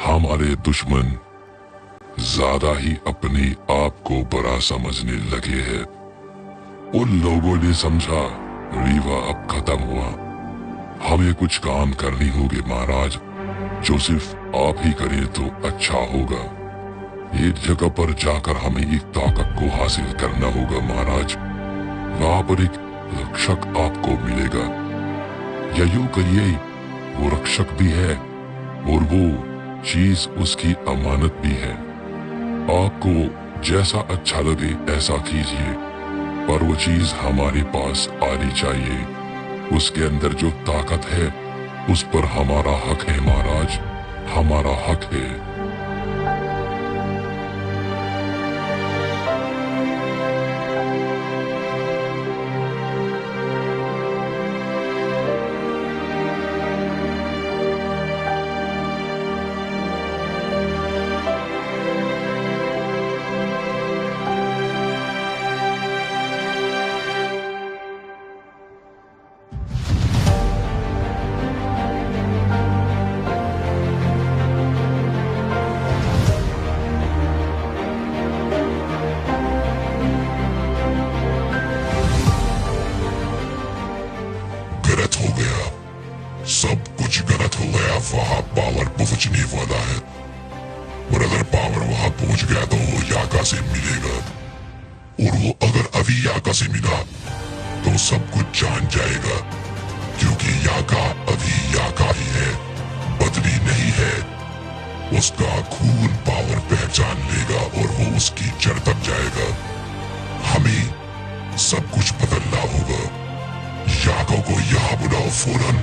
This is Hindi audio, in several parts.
हमारे दुश्मन ज्यादा ही अपने आप को बड़ा समझने लगे हैं। उन लोगों ने समझा रीवा अब खत्म हुआ। हमें कुछ काम करनी होगी महाराज, जो सिर्फ आप ही करें तो अच्छा होगा। एक जगह पर जाकर हमें एक ताकत को हासिल करना होगा महाराज। वहां पर एक रक्षक आपको मिलेगा, या यूं कहिए वो रक्षक भी है और वो चीज उसकी अमानत भी है। आपको जैसा अच्छा लगे ऐसा कीजिए, पर वो चीज हमारे पास आनी चाहिए। उसके अंदर जो ताकत है उस पर हमारा हक है महाराज, हमारा हक है। गलत हो गया, सब कुछ गलत हो गया। वहां पावर पहुंचने वाला है, और अगर पावर वहां पहुंच गया तो वो याका से मिलेगा, और वो अगर अभी याका से मिला तो सब कुछ जान जाएगा, क्योंकि याका अभी याका ही है, बदली नहीं है। उसका खून पावर पहचान लेगा और वो उसकी जड़ तक जाएगा। हमें सब कुछ बदलना होगा। याका को यहाँ बुलाओ फौरन,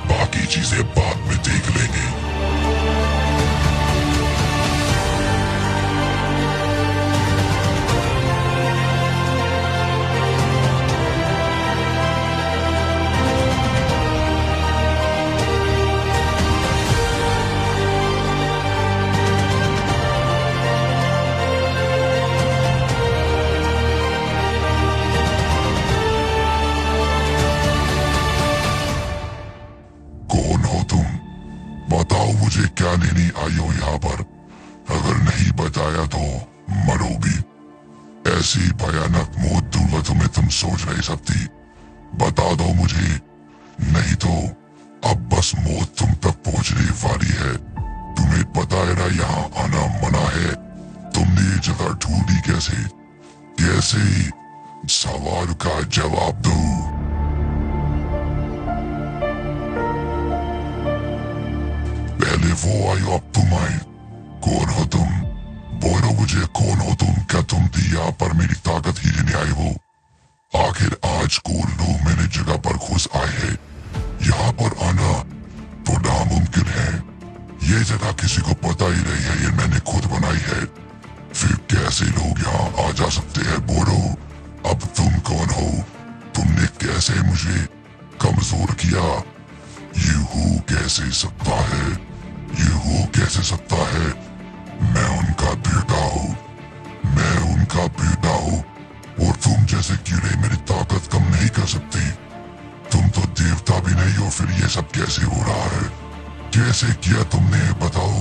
बाकी चीजें बाद में देख लेंगे। कौन हो तुम? बताओ मुझे क्या लेने आई हो यहाँ पर? अगर नहीं बताया तो मरोगी। ऐसी भयानक मौत दूंगा तुम्हें, तुम सोच नहीं सकती। बता दो मुझे, नहीं तो अब बस मौत तुम तक पहुंचने वाली है। तुम्हें पता है ना यहाँ आना मना है। तुमने ये जगह ढूंढी कैसे? कैसे? सवाल का जवाब दो। पहले वो आई, अब तुम आई। कौन हो तुम? बोलो मुझे, कौन हो तुम? क्या तुम भी यहाँ पर मेरी ताकत ही लेने आए हो? आखिर आज कौन लोग मेरी जगह पर घुस आए हैं? यहाँ पर आना तो नामुमकिन है। ये जगह किसी को पता ही नहीं है, ये मैंने खुद बनाई है। फिर कैसे लोग यहाँ आ जा सकते हैं? बोलो, अब तुम कौन हो? तुमने कैसे मुझे कमजोर किया? ये हो कैसे सकता है? ये हो कैसे सकता है? मैं उनका बेटा हूँ, मैं उनका बेटा हूँ, और तुम जैसे कीड़े मेरी ताकत कम नहीं कर सकती। तुम तो देवता भी नहीं हो, फिर ये सब कैसे हो रहा है? कैसे किया तुमने? बताओ।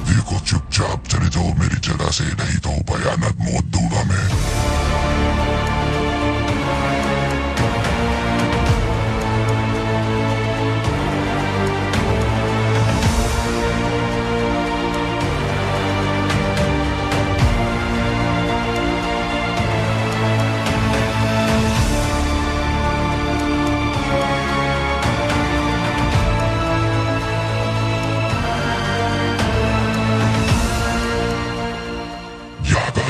देखो, चुपचाप चले जाओ मेरी जगह से, नहीं तो भयानक मौत दूंगा मैं।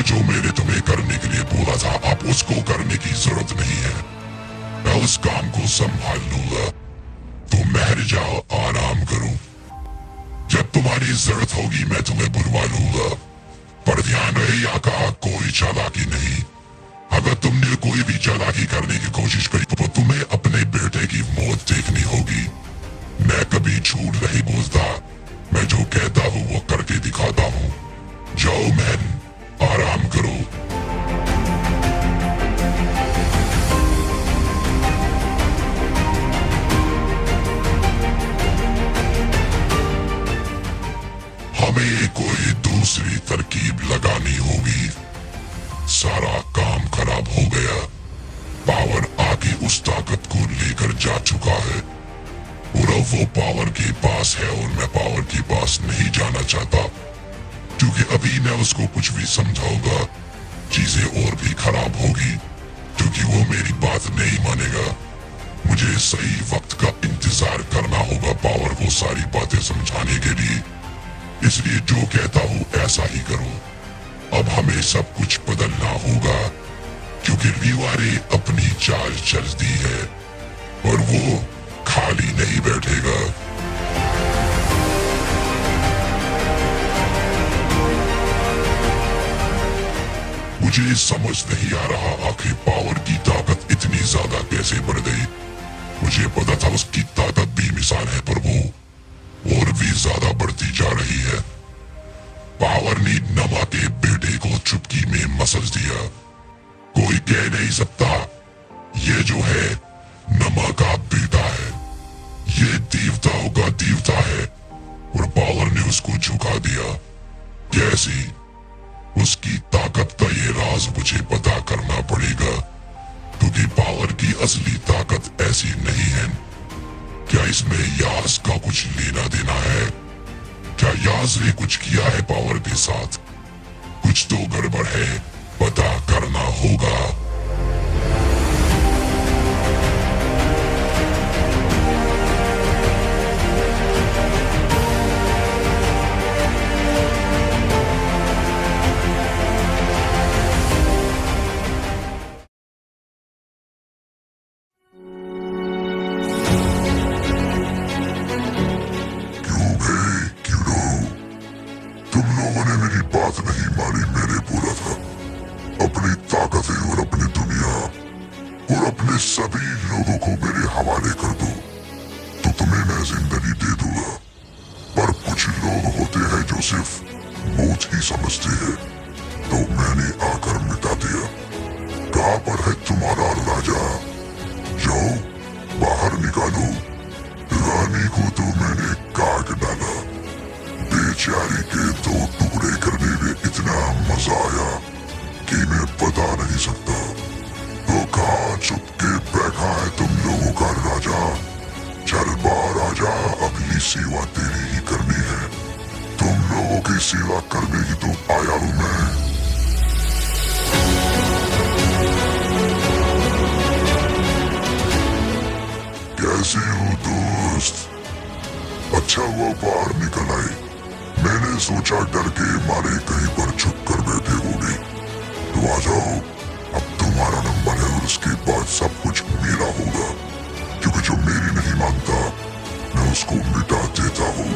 जो मैंने तुम्हें करने के लिए बोला था, अब उसको करने की जरूरत नहीं है। मैं उस काम को संभाल लूंगा। तुम महर जाओ, आराम करो। जब तुम्हारी जरूरत होगी मैं तुम्हें बुलवा लूंगा। पर ध्यान रहे, यहाँ का कोई चालाकी नहीं। अगर तुमने कोई भी चालाकी करने की कोशिश करी तो तुम्हें अपने बेटे की मौत देखनी होगी। मैं कभी झूठ नहीं बोलता, मैं जो कहता हूँ वो करके दिखाता हूँ। जाओ मैन, आराम करो। हमें कोई दूसरी तरकीब लगानी होगी। सारा काम खराब हो गया। पावर आगे उस ताकत को लेकर जा चुका है और अब वो पावर के पास है और मैं पावर के पास नहीं जाना चाहता, क्योंकि अभी मैं उसको कुछ भी समझाऊंगा चीजें और भी खराब होगी, क्योंकि वो मेरी बात नहीं मानेगा। मुझे सही वक्त का इंतजार करना होगा पावर को सारी बातें समझाने के लिए। इसलिए जो कहता हूँ ऐसा ही करो। अब हमें सब कुछ बदलना होगा, क्योंकि लीवा ने अपनी चाल चल दी है और वो खाली नहीं बैठेगा। मुझे समझ नहीं आ रहा आखिर पावर की ताकत इतनी ज्यादा कैसे बढ़ गई। मुझे पता था उसकी ताकत बेमिसाल है, पर वो और भी ज्यादा बढ़ती जा रही है। पावर ने नमा के बेटे को चुपकी में मसल दिया। कोई कह नहीं सकता ये जो है नमा का बेटा है, ये देवताओं का देवता है और पावर ने उसको झुका दिया। कैसी? उसकी ताकत का ये राज मुझे पता करना पड़ेगा, क्योंकि पावर की असली ताकत ऐसी नहीं है। क्या इसमें यास का कुछ लेना देना है? क्या यास ने कुछ किया है पावर के साथ? कुछ तो गड़बड़ है, पता करना होगा। तुम लोगों ने मेरी बात नहीं मानी। मैंने बोला था अपनी ताकतें और अपनी दुनिया और अपने सभी लोगों को मेरे हवाले कर दो, तो तुम्हें मैं जिंदगी दे दूंगा। पर कुछ लोग होते हैं जो सिर्फ मौत ही समझते हैं, तो मैंने आकर मिटा दिया। कहाँ पर है तुम्हारा राजा? जाओ बाहर निकालो। रानी को तो मैंने काट डाला। बेचारी के दो टुकड़े करने में इतना मजा आया कि मैं बता नहीं सकता। तो कहाँ चुपके बैठा है तुम लोगों का राजा? चल बाहर आजा, अगली सेवा तेरी ही करनी है। तुम लोगों की सेवा करने ही तो आया हूं मैं। कैसे हो दोस्त? अच्छा हुआ बाहर निकल आए। मैंने सोचा डर के मारे कहीं पर छुप कर बैठे होंगे। तो आ जाओ, अब तुम्हारा नंबर है और उसके बाद सब कुछ मेरा होगा, क्योंकि जो मेरी नहीं मानता मैं उसको मिटा देता हूँ।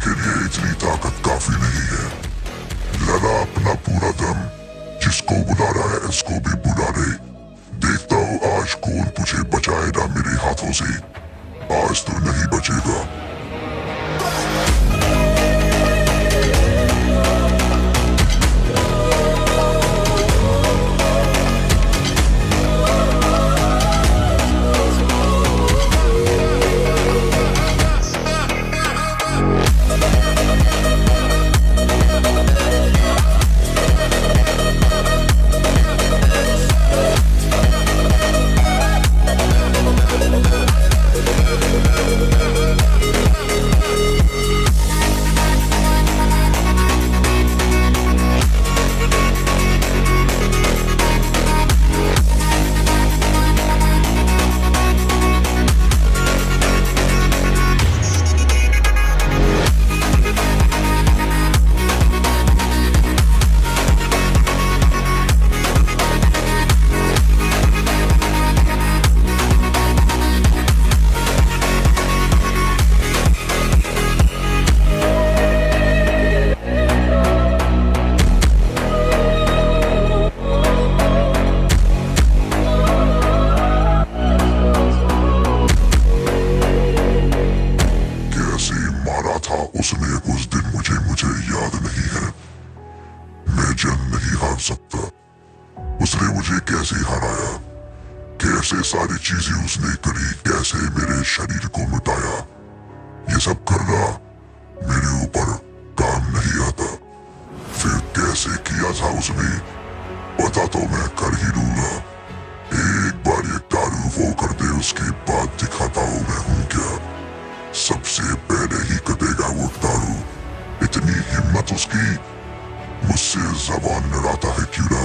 के लिए इतनी ताकत काफी नहीं है। लड़ा अपना पूरा दम, जिसको बुला रहा है इसको भी बुला ले। देखता हूँ आज कौन तुझे बचाएगा मेरे हाथों से। आज तो नहीं बचेगा। उसने उस दिन मुझे याद नहीं है। मैं जंग नहीं हार सकता। उसने मुझे कैसे हराया, कैसे सारी चीजें उसने करी, कैसे मेरे शरीर को मिटाया। ये सब करना मेरे ऊपर काम नहीं आता। फिर कैसे किया था उसने, पता तो मैं कर ही लूंगा। एक बार ये दारू वो कर दे, उसके बाद दिखाता हूं मैं हूं क्या। सबसे पहले ही कटेगा वो दारू। इतनी हिम्मत उसकी, मुझसे जबान लड़ाता है क्यों ना।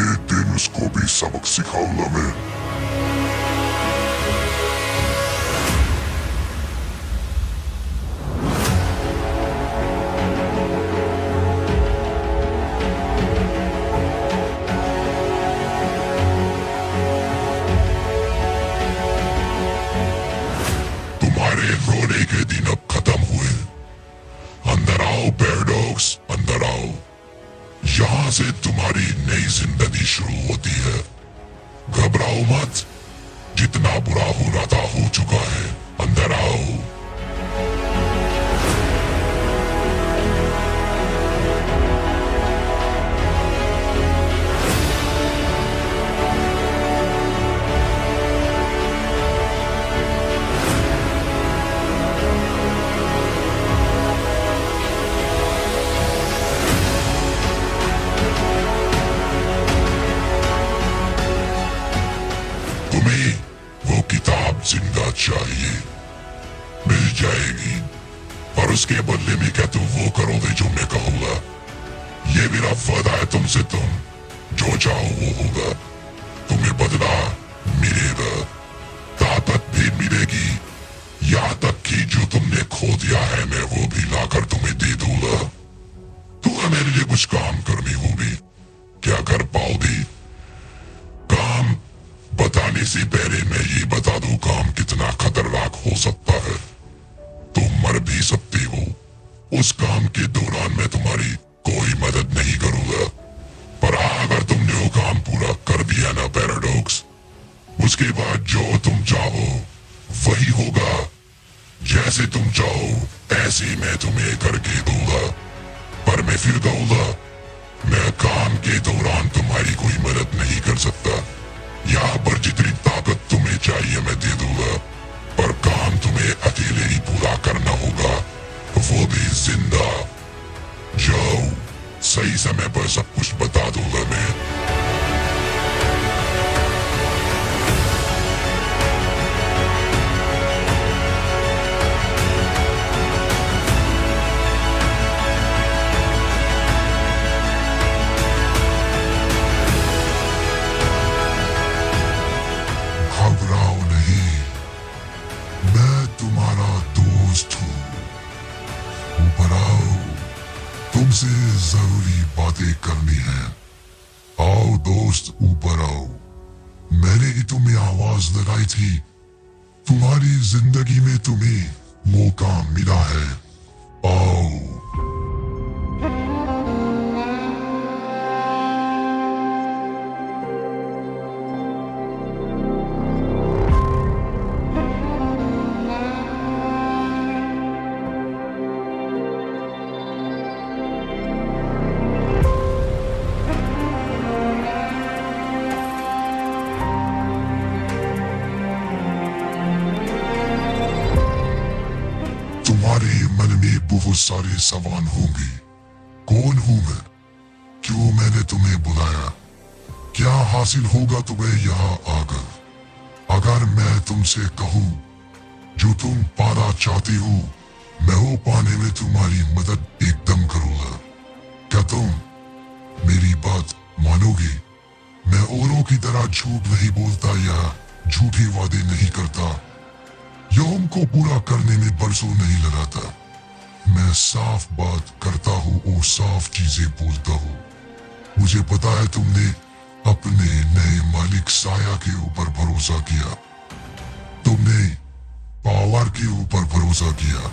एक दिन उसको भी सबक सिखाऊंगा मैं। रोने के दिन अब खत्म हुए। अंदर आओ पैराडॉक्स, अंदर आओ। यहाँ से तुम्हारी नई जिंदगी शुरू होती है। घबराओ मत, जितना बुरा होना था हो चुका है। अंदर आओ। तुम्हें वो किताब जिंदा चाहिए, मिल जाएगी। पर उसके बदले में क्या तुम वो करोगे जो मैं कहूंगा। ये मेरा वादा है तुमसे, तुम जो चाहो वो होगा। तुम्हें बदला मिलेगा, ताकत भी मिलेगी। यहाँ तक कि जो तुमने खो दिया है मैं वो भी लाकर तुम्हें दे दूंगा। तुम्हें मेरे लिए कुछ काम करनी होगी। क्या कर पाओगी? काम बताने से पहले मैं ये बता दूं काम कितना खतरनाक हो सकता है। तुम मर भी सकती हो। उस काम के दौरान मैं तुम्हारी कोई मदद नहीं करूंगा। पर अगर तुमने वो काम पूरा कर दिया ना पैराडॉक्स, उसके बाद जो तुम चाहो वही होगा। जैसे तुम चाहो ऐसे मैं तुम्हें करके दूंगा। पर मैं फिर कहूंगा, मैं काम के दौरान तुम्हारी कोई मदद नहीं कर सकता। यहाँ पर जितनी ताकत तुम्हें चाहिए मैं दे दूंगा, पर काम तुम्हें अकेले ही पूरा करना होगा, वो भी जिंदा। जाओ, सही समय पर सब कुछ बता दूंगा मैं। घबराओ नहीं, मैं तुम्हारा दोस्त हूँ। ऊपर आओ, तुमसे जरूरी बातें करनी है। आओ दोस्त, ऊपर आओ। मैंने ही तुम्हें आवाज लगाई थी। तुम्हारी जिंदगी में तुम्हें मौका मिला है। मन में बहुत सारे सवाल होंगे। कौन हूं मैं? क्यों मैंने तुम्हें बुलाया? क्या हासिल होगा तुम्हें यहाँ आकर? अगर मैं तुमसे कहूं जो तुम पाना चाहती हो, मैं वो पाने में तुम्हारी मदद एकदम करूंगा। क्या तुम मेरी बात मानोगे? मैं औरों की तरह झूठ नहीं बोलता या झूठे वादे नहीं करता। यौम को पूरा करने में बरसों नहीं लगाता। मैं साफ बात करता हूँ और साफ चीजें बोलता हूँ। मुझे पता है तुमने अपने नए मालिक साया के ऊपर भरोसा किया। तुमने पावर के ऊपर भरोसा किया।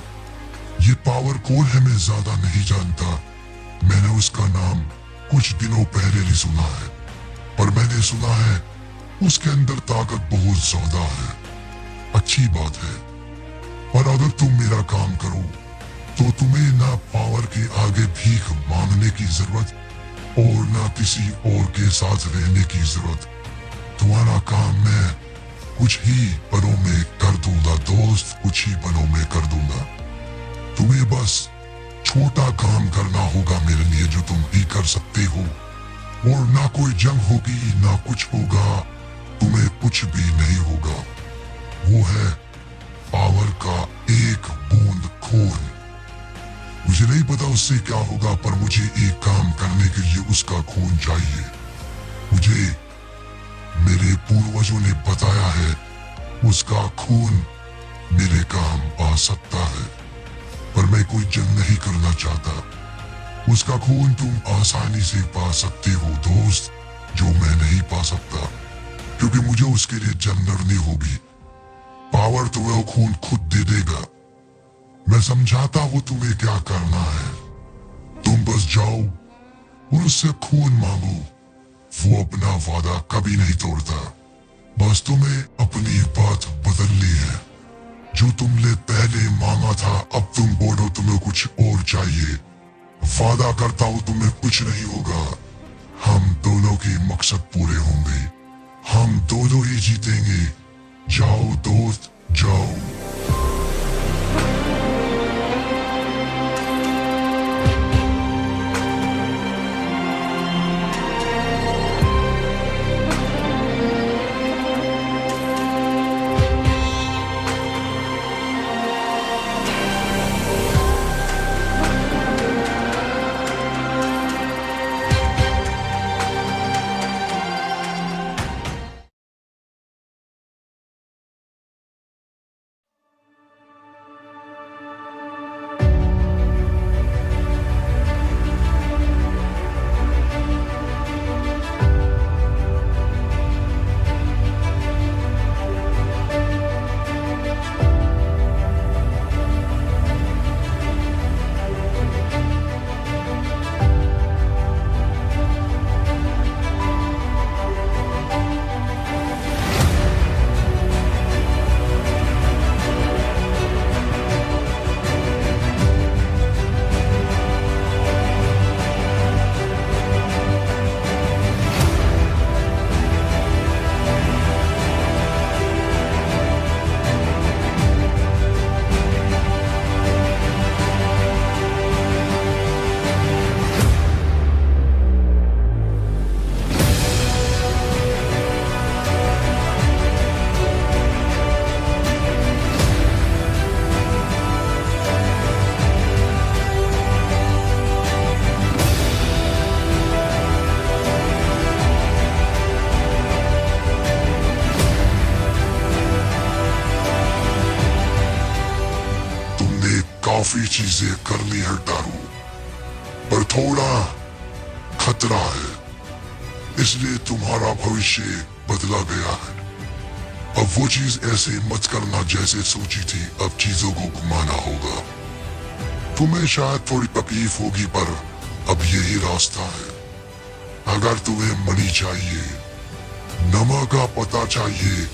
ये पावर कौन है मैं ज्यादा नहीं जानता। मैंने उसका नाम कुछ दिनों पहले ही सुना है, पर मैंने सुना है उसके अंदर ताकत बहुत ज्यादा है। अच्छी बात है, पर अगर तुम मेरा काम करो तो तुम्हें ना पावर के आगे भीख मांगने की जरूरत और ना किसी और के साथ रहने की जरूरत। तुम्हारा काम मैं कुछ ही पलों में कर दूंगा दोस्त, कुछ ही पलों में कर दूंगा। तुम्हें बस छोटा काम करना होगा मेरे लिए जो तुम भी कर सकते हो, और ना कोई जंग होगी ना कुछ होगा। तुम्हें कुछ भी नहीं होगा। वो है पावर का एक बूंद खून। मुझे नहीं पता उससे क्या होगा, पर मुझे एक काम करने के लिए उसका खून चाहिए। मुझे मेरे पूर्वजों ने बताया है उसका खून मेरे काम आ सकता है, पर मैं कोई जंग नहीं करना चाहता। उसका खून तुम आसानी से पा सकते हो दोस्त, जो मैं नहीं पा सकता, क्योंकि मुझे उसके लिए जंग लड़नी होगी। पावर तुम्हें वो खून खुद दे देगा। मैं समझाता हूँ तुम्हें क्या करना है। तुम बस जाओ और उससे खून मांगो। वो अपना वादा कभी नहीं तोड़ता। बस तुम्हें अपनी बात बदलनी है। जो तुमने पहले मांगा था, अब तुम बोलो तुम्हें कुछ और चाहिए। वादा करता हूँ तुम्हें कुछ नहीं होगा। हम दोनों के मकसद पूरे होंगे। हम दोनों ही जीतेंगे। जाओ दोस्त, जाओ। काफी चीजें कर ली है दारू, पर थोड़ा खतरा है, इसलिए तुम्हारा भविष्य बदला गया है। अब वो चीज ऐसे मत करना जैसे सोची थी। अब चीजों को घुमाना होगा। तुम्हें शायद थोड़ी तकलीफ होगी, पर अब यही रास्ता है। अगर तुम्हें मनी चाहिए, नमक का पता चाहिए,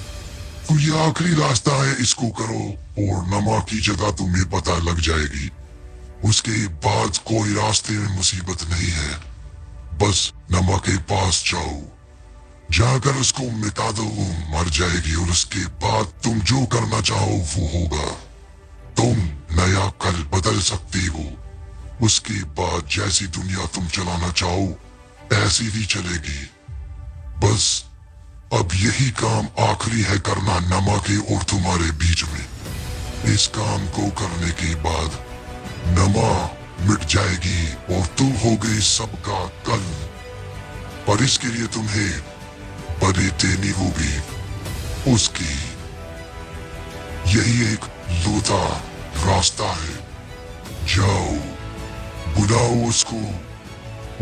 तो ये आखिरी रास्ता है, इसको करो और नमक की जगह तुम्हें पता लग जाएगी। उसके बाद कोई रास्ते में मुसीबत नहीं है। बस नमक के पास जाओ, जाकर उसको मिटा दो, मर जाएगी, और उसके बाद तुम जो करना चाहो वो होगा। तुम नया कल बदल सकती हो। उसके बाद जैसी दुनिया तुम चलाना चाहो ऐसी ही चलेगी। बस अब यही काम आखिरी है करना नमा के और तुम्हारे बीच में। इस काम को करने के बाद नमा मिट जाएगी और तुम हो गई सबका कल। पर इसके लिए तुम्हें बलि देनी होगी उसकी। यही एक लौता रास्ता है। जाओ बुलाओ उसको।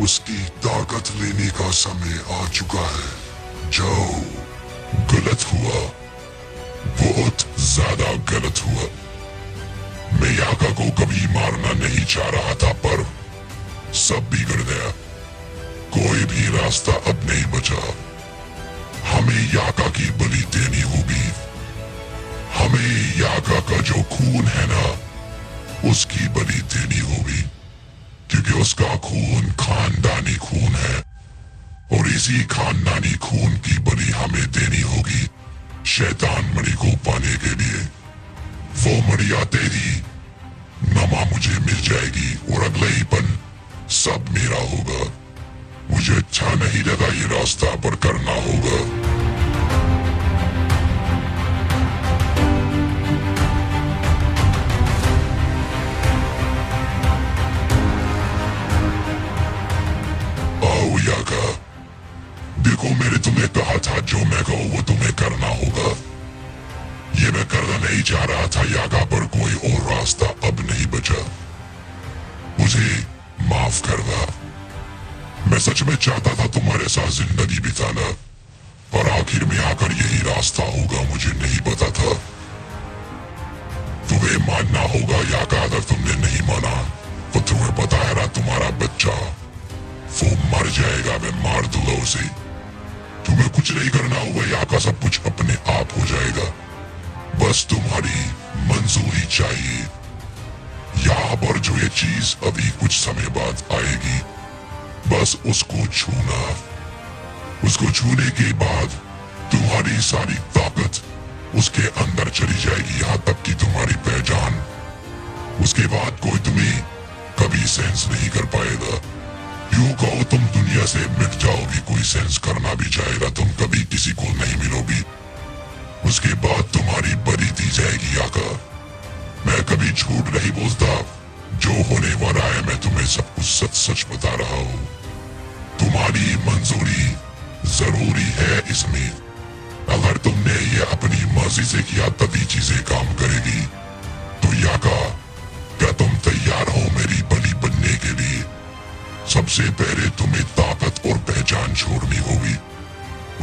उसकी ताकत लेने का समय आ चुका है। जाओ। गलत हुआ, बहुत ज्यादा गलत हुआ। मैं याका को कभी मारना नहीं चाह रहा था पर सब बिगड़ गया। कोई भी रास्ता अब नहीं बचा। हमें याका की बलि देनी होगी। हमें याका का जो खून है ना उसकी बलि देनी होगी, क्योंकि उसका खून खानदानी खून है और इसी खानदानी खून की बलि हमें देनी होगी शैतान मणि को पाने के लिए। वो मणि आते ही नमा मुझे मिल जाएगी और अगले ही पल सब मेरा होगा। मुझे अच्छा नहीं लगा ये रास्ता पर करना होगा। आओ याका, देखो मैंने तुम्हें कहा था जो मैं कहूँ वो तुम्हें करना होगा। ये मैं करना नहीं चाह रहा था याका, पर कोई और रास्ता अब नहीं बचा। मुझे माफ करना। मैं सच में चाहता था तुम्हारे साथ जिंदगी बिताना, पर आखिर में आकर यही रास्ता होगा मुझे नहीं पता था। तुम्हें मानना होगा याका। अगर तुमने नहीं माना तो तुम्हें पता है ना तुम्हारा बच्चा वो मर जाएगा। मैं मार दूंगा उसे। तुम्हें कुछ नहीं करना होगा याका, सब कुछ अपने आप हो जाएगा। बस तुम्हारी मंजूरी चाहिए। यहाँ पर जो ये चीज अभी कुछ समय बाद आएगी, बस उसको छूना। उसको छूने के बाद तुम्हारी सारी ताकत उसके अंदर चली जाएगी, यहाँ तक कि तुम्हारी पहचान। उसके बाद कोई तुम्हें कभी सेंस नहीं कर पाएगा। यूं कहो तुम दुनिया से मिट जाओगी, कोई सेंस करना भी चाहेगा तुम कभी किसी को नहीं मिलोगी। उसके बाद तुम्हारी बलि दी जाएगी याका। मैं कभी झूठ नहीं बोलता। जो होने वाला है मैं तुम्हें सब कुछ सच सच बता रहा हूँ। तुम्हारी मंजूरी जरूरी है इसमें। अगर तुमने ये अपनी मर्जी से किया तभी चीजें काम करेगी। तो याका, क्या तुम तैयार हो मेरी बलि बनने के लिए? सबसे पहले तुम्हें ताकत और पहचान छोड़नी होगी।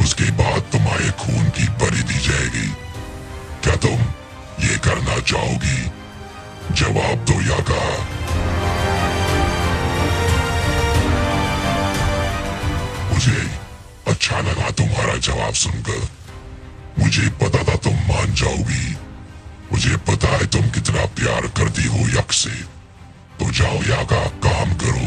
उसके बाद तुम्हारे खून की बलि दी जाएगी। क्या तुम ये करना चाहोगी? जवाब दो याका। मुझे अच्छा लगा तुम्हारा जवाब सुनकर। मुझे पता था तुम मान जाओगी। मुझे पता है तुम कितना प्यार करती हो यक से। तो जाओ याका, काम करो।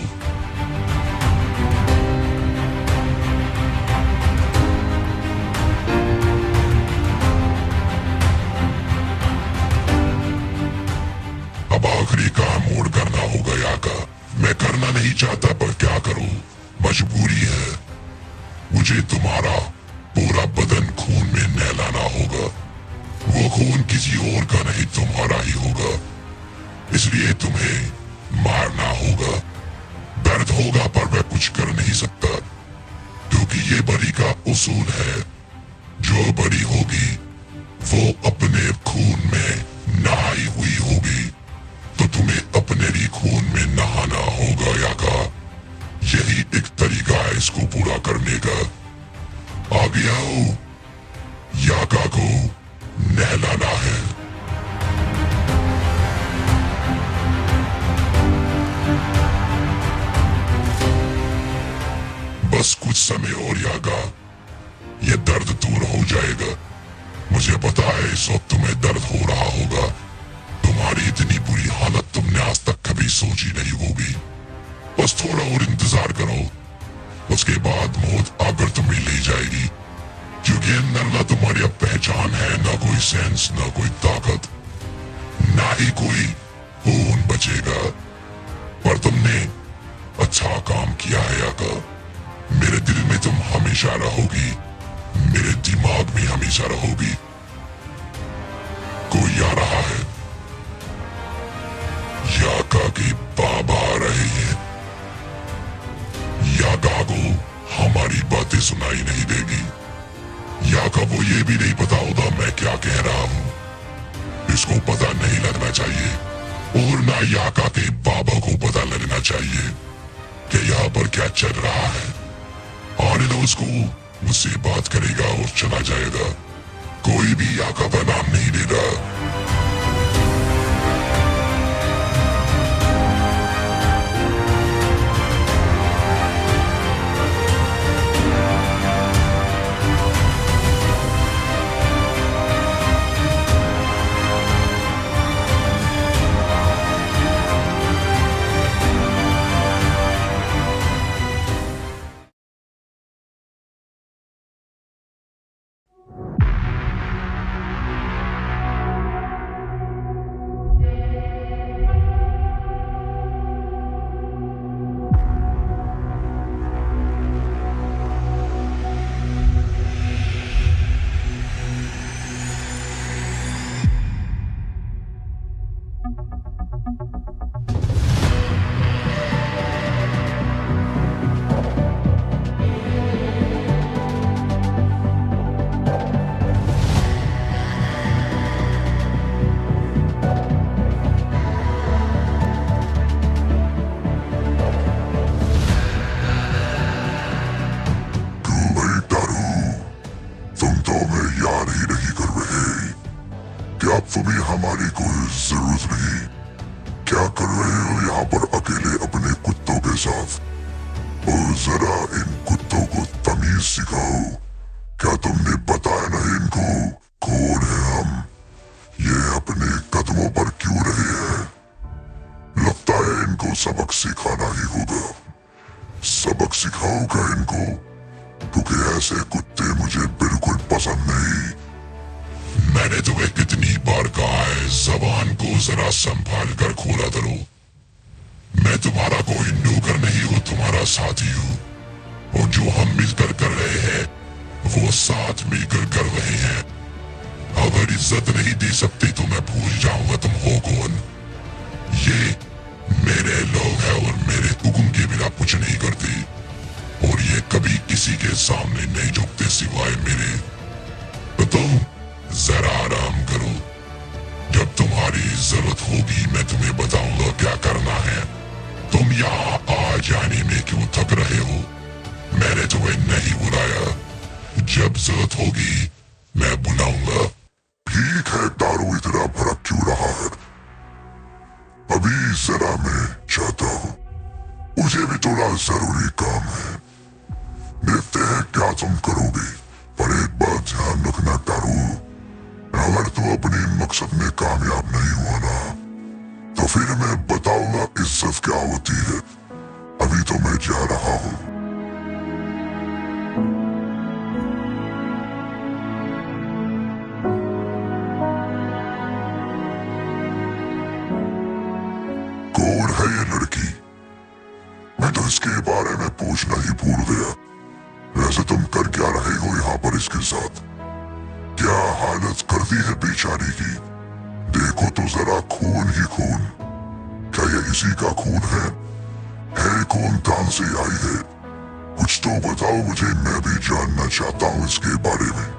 अब आखिरी काम और करना होगा याका। मैं करना नहीं चाहता पर क्या करूं, मजबूरी है। मुझे तुम्हारा पूरा बदन खून में नहलाना होगा। वो खून किसी और का नहीं तुम्हारा ही होगा। इसलिए तुम्हें मारना होगा। दर्द होगा पर मैं कुछ कर नहीं सकता, क्योंकि ये बलि का उसूल है। जो बलि होगी वो अपने खून में नहाई हुई होगी। तो तुम्हें अपने भी खून में नहाना होगा याका। यही एक तरीका है इसको पूरा करने का। आगे आओ, याका को नहलाना है। बस कुछ समय और याका, ये दर्द दूर हो जाएगा। मुझे पता है इस वक्त तुम्हें दर्द हो रहा होगा। तुम्हारी इतनी बुरी हालत तुमने आज तक कभी सोची नहीं होगी। बस थोड़ा और इंतजार करो, उसके बाद मौत आकर तुम्हें ले जाएगी। क्योंकि अंदर ना तुम्हारी अब पहचान है, ना कोई सेंस, ना कोई ताकत, ना ही कोई खून बचेगा। पर तुमने अच्छा काम किया है याका। मेरे दिल में तुम हमेशा रहोगी, मेरे दिमाग में हमेशा रहोगी। कोई आ रहा है। याका के बाबा आ रहे हैं। याका को हमारी बातें सुनाई नहीं देगी। याका वो ये भी नहीं पता होगा मैं क्या कह रहा हूं। इसको पता नहीं लगना चाहिए और ना याका के बाबा को पता लगना चाहिए कि यहाँ पर क्या चल रहा है। आने दो उसको, मुझसे बात करेगा और चला जाएगा। कोई भी याका का नाम नहीं लेगा। क्या तुम्हें हमारी कोई जरूरत नहीं? क्या कर रहे हो यहाँ पर अकेले अपने कुत्तों के साथ? और जरा इन कुत्तों को तमीज सिखाओ। क्या तुमने बताया नहीं इनको कौन है हम? ये अपने कदमों पर क्यों रहे हैं? लगता है इनको सबक सिखाना ही होगा। सबक सिखाओगा इनको, क्योंकि ऐसे कुत्ते मुझे बिल्कुल पसंद नहीं। मैंने तुम्हें कितनी बार कहा है जबान को जरा संभाल कर खोला करो। मैं तुम्हारा कोई नौकर नहीं हूँ, तुम्हारा साथी हूँ। और जो हम मिलकर कर रहे हैं वो साथ मिलकर कर रहे हैं। अगर इज्जत नहीं दे सकते तो मैं भूल जाऊंगा तुम हो कौन। ये मेरे लोग हैं और मेरे हुक्म के बिना कुछ नहीं करते। और ये कभी किसी के सामने नहीं झुकते सिवाय मेरे। तो तुम जरा आराम करो। जब तुम्हारी जरूरत होगी मैं तुम्हें बताऊंगा क्या करना है। तुम यहाँ आ जाने में क्यों थक रहे हो? मैंने तुम्हें नहीं बुलाया। जब जरूरत होगी मैं बुलाऊंगा। ठीक है दारू, इतना फर्क क्यों रहा है? अभी जरा मैं चाहता हूँ, मुझे भी थोड़ा जरूरी काम है। देखते हैं क्या तुम करोगे। पर एक बात ध्यान रखना दारू, अगर तू अपने मकसद में कामयाब नहीं हुआ ना, तो फिर मैं बताऊंगा इज्जत क्या होती है। अभी तो मैं जा रहा हूँ। कौन है ये लड़की? मैं तो इसके बारे में पूछना ही भूल गया। वैसे तुम कर क्या रहे हो यहाँ पर इसके साथ? क्या हालत कर दी है बेचारी की? देखो तो जरा, खून ही खून। क्या ये इसी का खून है? कौन कहां से आई है? कुछ तो बताओ मुझे, मैं भी जानना चाहता हूँ इसके बारे में।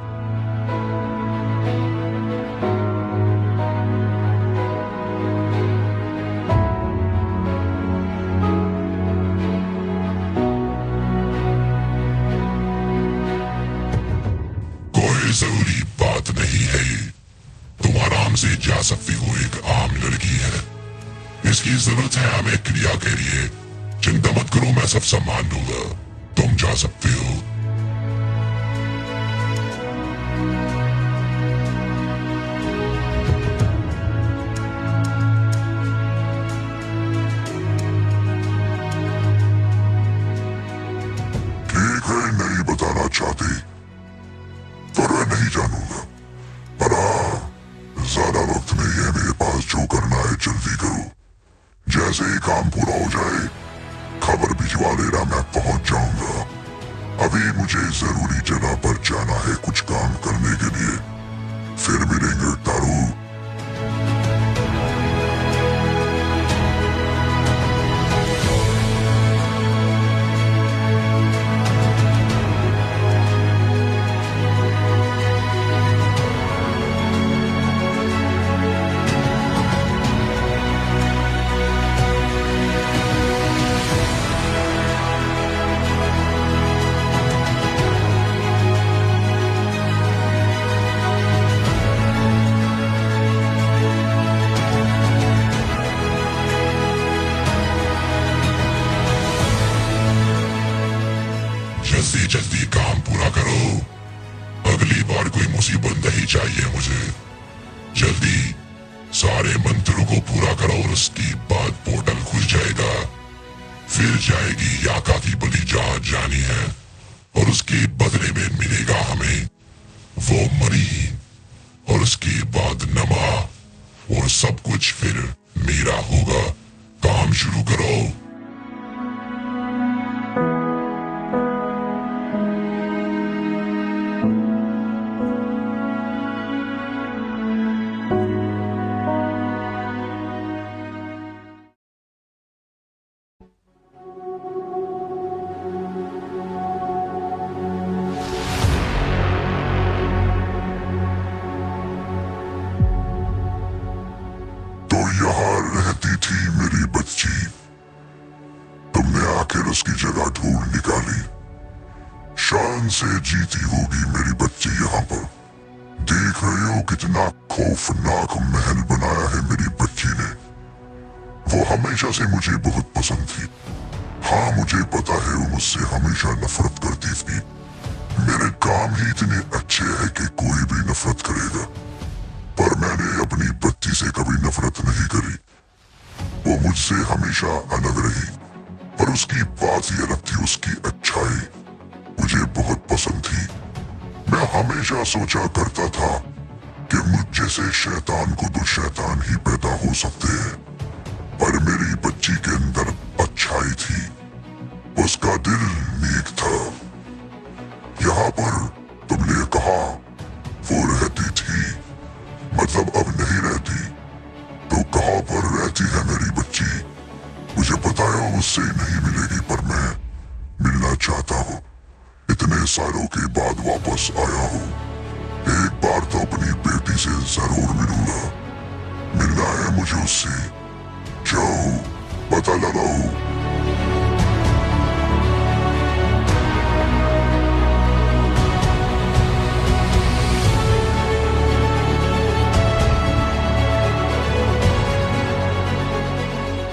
कोई जरूरी बात नहीं है ये। तुम आराम से जा सकती हो, एक आम लड़की है। इसकी जरूरत है हमें क्रिया के लिए। चिंता मत करो, मैं सब संभाल लूंगा। तुम जा सकते हो। ठीक है, नहीं बताना चाहती तो मैं नहीं जानूंगा। पर हाँ, ज्यादा वक्त नहीं है मेरे पास। जो करना है जल्दी करो। काम पूरा हो जाए खबर भिजवा लेना, मैं पहुंच जाऊंगा। अभी मुझे जरूरी जगह पर जाना है कुछ काम करने के लिए। फिर मिलेंगे तारू। जल्दी जल्दी काम पूरा करो, अगली बार कोई मुसीबत नहीं चाहिए मुझे। जल्दी सारे मंत्रों को पूरा करो और उसके बाद पोर्टल खुल जाएगा। फिर जाएगी याका की बलि जहां जानी है और उसके बदले में मिलेगा हमें वो मरी, और उसके बाद नमा, और सब कुछ फिर मेरा होगा। काम शुरू करो। तो यहाँ रहती थी मेरी बच्ची, तुमने आखिर उसकी जगह ढूंढ निकाली। शान से जीती होगी मेरी बच्ची यहाँ पर। देख रहे हो कितना खौफनाक महल बनाया है मेरी बच्ची ने। वो हमेशा से मुझे बहुत पसंद थी। हाँ मुझे पता है वो मुझसे हमेशा नफरत करती थी। मेरे काम ही इतने अच्छे हैं कि कोई भी नफरत करेगा, पर मैंने अपनी बच्ची से कभी नफरत नहीं करी। वो मुझसे हमेशा अलग रही, पर उसकी बात ही अलग थी। उसकी अच्छाई मुझे बहुत पसंद थी। मैं हमेशा सोचा करता था कि मुझ जैसे शैतान को तो शैतान ही पैदा हो सकते हैं, पर मेरी बच्ची के अंदर अच्छाई थी। उसका दिल नेक था। यहाँ पर तुमने कहा वो रहती थी, मतलब अब नहीं रहती, तो कहाँ पर रहती है मेरी बच्ची? मुझे पता है वो मुझसे नहीं मिलेगी, पर मैं मिलना चाहता हूँ। इतने सालों के बाद वापस आया हूँ। एक बार तो अपनी बेटी से जरूर मिलूंगा। मिलना है मुझे उससे। जाओ पता लगाओ।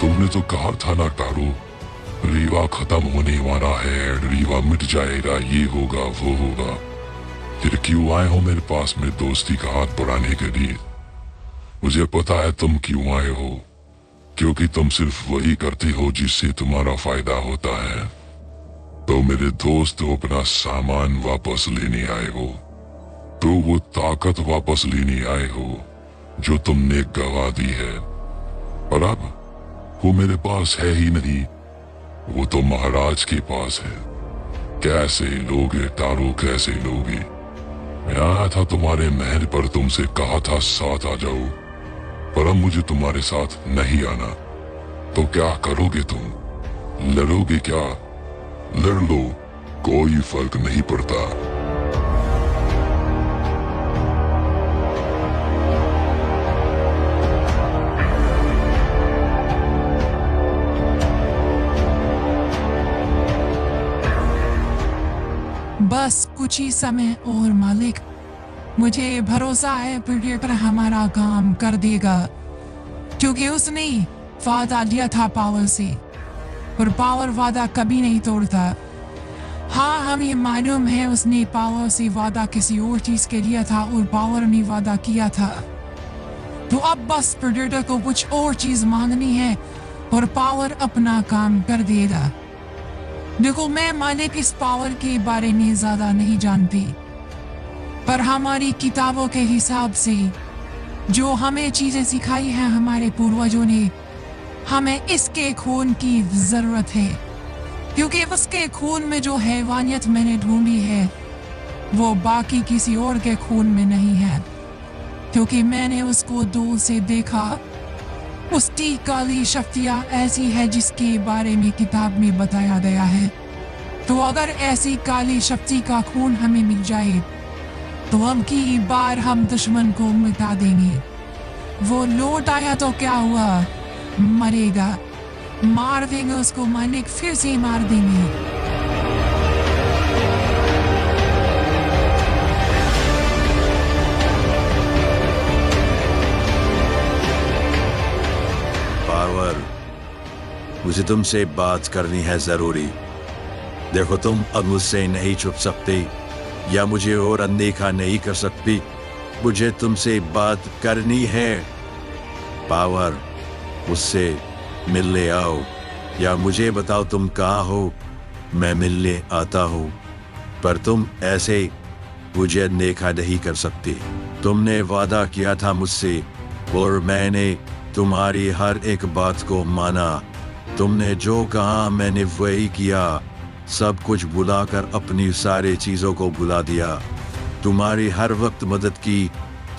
तुमने तो कहा था ना तारू, रीवा खत्म होने वाला है, रीवा मिट जाएगा, ये होगा वो होगा। फिर क्यों आए हो मेरे पास में दोस्ती का हाथ बढ़ाने के लिए? मुझे पता है तुम क्यों आए हो, क्योंकि तुम सिर्फ वही करते हो जिससे तुम्हारा फायदा होता है। तो मेरे दोस्त तो अपना सामान वापस लेने आए हो, तो वो ताकत वापस लेने आए हो जो तुमने गवा दी है। और अब वो मेरे पास है ही नहीं, वो तो महाराज के पास है। कैसे लोगे तारू, कैसे लोगे? मैं आया था तुम्हारे महल पर, तुमसे कहा था साथ आ जाओ, पर अब मुझे तुम्हारे साथ नहीं आना। तो क्या करोगे तुम? लड़ोगे क्या? लड़ लो, कोई फर्क नहीं पड़ता। बस कुछ ही समय और मालिक, मुझे भरोसा है प्रेडेटर हमारा काम कर देगा, क्योंकि उसने वादा लिया था पावर से, और पावर वादा कभी नहीं तोड़ता। हाँ हमें मालूम है उसने पावर से वादा किसी और चीज के लिया था और पावर ने वादा किया था। तो अब बस प्रेडेटर को कुछ और चीज मांगनी है और पावर अपना काम कर देगा। देखो मैं मालिक इस पावर के बारे में ज्यादा नहीं जानती, पर हमारी किताबों के हिसाब से जो हमें चीजें सिखाई हैं हमारे पूर्वजों ने, हमें इसके खून की जरूरत है, क्योंकि उसके खून में जो हैवानियत मैंने ढूंढी है वो बाकी किसी और के खून में नहीं है। क्योंकि मैंने उसको दूर से देखा, उसकी काली शक्तियाँ ऐसी है जिसके बारे में किताब में बताया गया है। तो अगर ऐसी काली शक्ति का खून हमें मिल जाए तो हम की बार हम दुश्मन को मिटा देंगे। वो लौट आया तो क्या हुआ, मरेगा, मार देंगे उसको, मालिक फिर से मार देंगे। पावर, मुझे तुमसे बात करनी है जरूरी। देखो, तुम अब मुझसे नहीं छुप सकते या मुझे और अनदेखा नहीं कर सकती। मुझे तुमसे बात करनी है। पावर, मुझसे मिलने आओ या मुझे बताओ तुम कहाँ हो, मैं मिलने आता हूँ। पर तुम ऐसे मुझे अनदेखा नहीं कर सकती। तुमने वादा किया था मुझसे और मैंने तुम्हारी हर एक बात को माना। तुमने जो कहा मैंने वही किया। सब कुछ भुलाकर अपनी सारी चीजों को भुला दिया। तुम्हारी हर वक्त मदद की,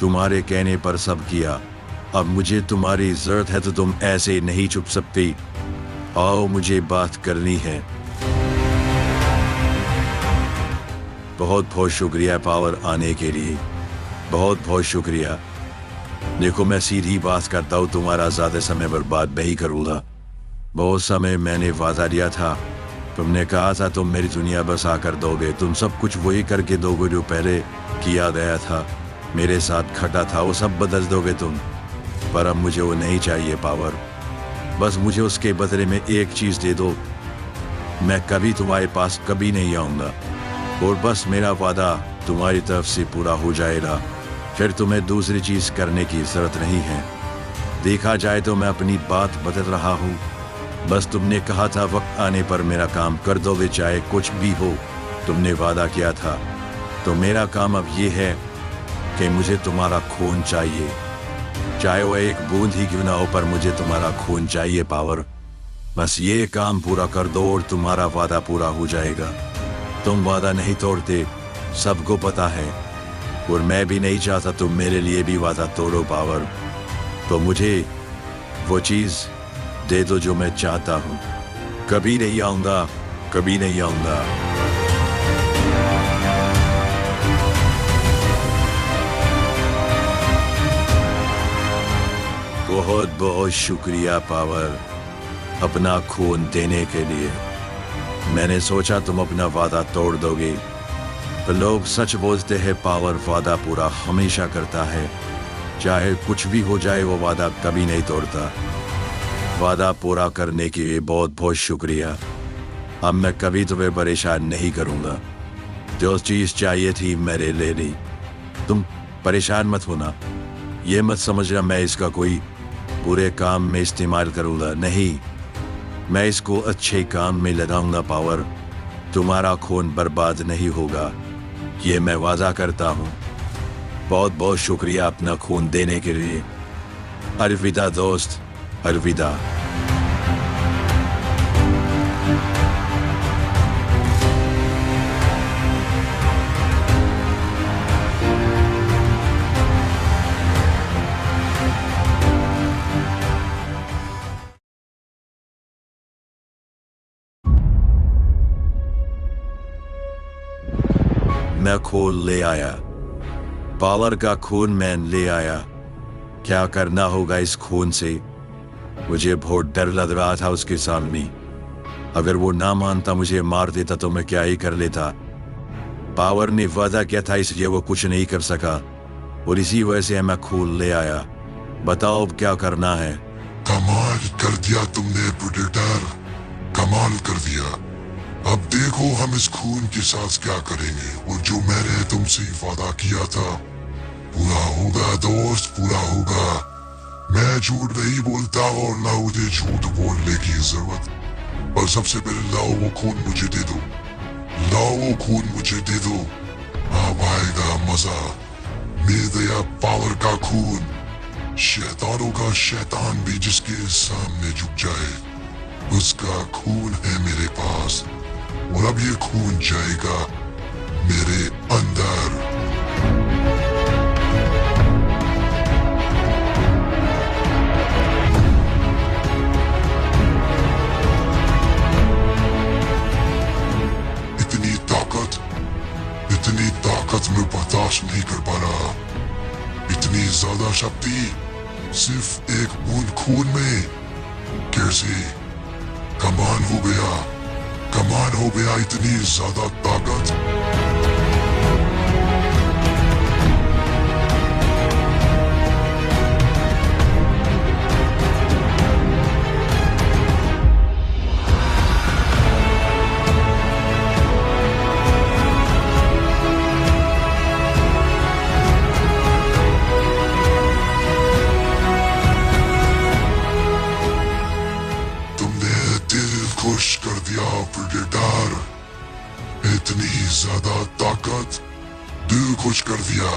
तुम्हारे कहने पर सब किया। अब मुझे तुम्हारी जरूरत है तो तुम ऐसे नहीं छुप सकती। आओ, मुझे बात करनी है। बहुत बहुत शुक्रिया पावर आने के लिए, बहुत बहुत शुक्रिया। देखो, मैं सीधी बात करता हूँ, तुम्हारा ज्यादा समय बर्बाद नहीं करूँगा। बहुत समय मैंने वादा दिया था, तुमने कहा था तुम मेरी दुनिया बसा कर दोगे। तुम सब कुछ वही करके दोगे जो पहले किया गया था, मेरे साथ खटा था, वो सब बदल दोगे तुम। पर अब मुझे वो नहीं चाहिए पावर। बस मुझे उसके बदले में एक चीज दे दो। मैं कभी तुम्हारे पास कभी नहीं आऊंगा और बस मेरा वादा तुम्हारी तरफ से पूरा हो जाएगा। फिर तुम्हें दूसरी चीज करने की जरूरत नहीं है। देखा जाए तो मैं अपनी बात बदल रहा हूँ। बस तुमने कहा था वक्त आने पर मेरा काम कर दोगे, चाहे कुछ भी हो। तुमने वादा किया था। तो मेरा काम अब ये है कि मुझे तुम्हारा खून चाहिए, चाहे वो एक बूंद ही क्यों ना हो, पर मुझे तुम्हारा खून चाहिए पावर। बस ये काम पूरा कर दो और तुम्हारा वादा पूरा हो जाएगा। तुम वादा नहीं तोड़ते, सबको पता है, और मैं भी नहीं चाहता तुम मेरे लिए भी वादा तोड़ो पावर। तो मुझे वो चीज दे दो जो मैं चाहता हूं। कभी नहीं आऊंगा, कभी नहीं आऊंगा। बहुत बहुत शुक्रिया पावर, अपना खून देने के लिए। मैंने सोचा तुम अपना वादा तोड़ दोगे, पर लोग सच बोलते हैं पावर वादा पूरा हमेशा करता है। चाहे कुछ भी हो जाए वो वादा कभी नहीं तोड़ता। वादा पूरा करने के लिए बहुत बहुत शुक्रिया। अब मैं कभी तुम्हें परेशान नहीं करूंगा। जो चीज चाहिए थी मेरे ले ली। तुम परेशान मत होना। ये मत समझना मैं इसका कोई बुरे काम में इस्तेमाल करूंगा, नहीं। मैं इसको अच्छे काम में लगाऊंगा पावर। तुम्हारा खून बर्बाद नहीं होगा, ये मैं वादा करता हूं। बहुत बहुत शुक्रिया अपना खून देने के लिए। अलविदा दोस्त, अलविदा। मैं खून ले आया, पावर का खून मैं ले आया। क्या करना होगा इस खून से? मुझे बहुत डर लग रहा था उसके सामने। अगर वो ना मानता, मुझे मार देता तो मैं क्या ही कर लेता। पावर ने वादा किया था, इसलिए वो कुछ नहीं कर सका और इसी वजह से मैं खून ले आया। बताओ अब क्या करना है? कमाल कर दिया तुमने प्रोटेक्टर, कमाल कर दिया। अब देखो हम इस खून के साथ क्या करेंगे, और जो मैंने तुमसे वादा किया था पूरा होगा दोस्त, पूरा होगा। मैं झूठ नहीं बोलता और ना मुझे झूठ बोलने की जरूरत। और सबसे पहले लाओ वो खून मुझे दे दो, लाओ वो खून मुझे दे दो। अब आएगा मजा। मेरे दया पावर का खून, शैतानों का शैतान भी जिसके सामने झुक जाए, उसका खून है मेरे पास, और अब ये खून जाएगा मेरे अंदर। इतनी ताकत मैं बर्दाश्त नहीं कर पा रहा। इतनी ज्यादा शक्ति सिर्फ एक बूंद खून में कैसे? कमाल हो गया, कमाल हो गया, इतनी ज्यादा ताकत। खुश कर दिया प्रेडेटर, इतनी ज्यादा ताकत, दिल खुश कर दिया।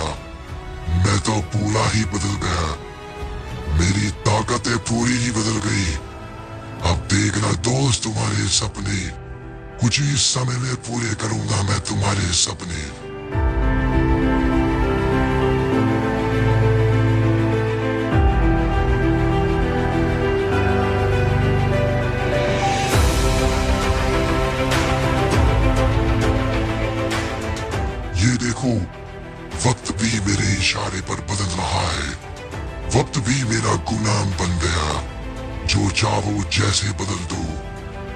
मैं तो पूरा ही बदल गया, मेरी ताकतें पूरी ही बदल गई। अब देखना दोस्त, तुम्हारे सपने कुछ ही समय में पूरे करूंगा मैं, तुम्हारे सपने। देखो, वक्त भी मेरे इशारे पर बदल रहा है। वक्त भी मेरा गुलाम बन गया। जो चाहो जैसे बदल दो,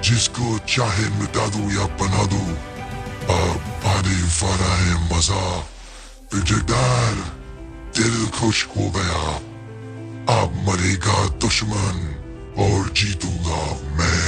जिसको चाहे मिटा दो या बना दो। अब आने वाला है मजा। प्रेडेटर, दिल खुश हो गया। अब मरेगा दुश्मन और जीतूंगा मैं।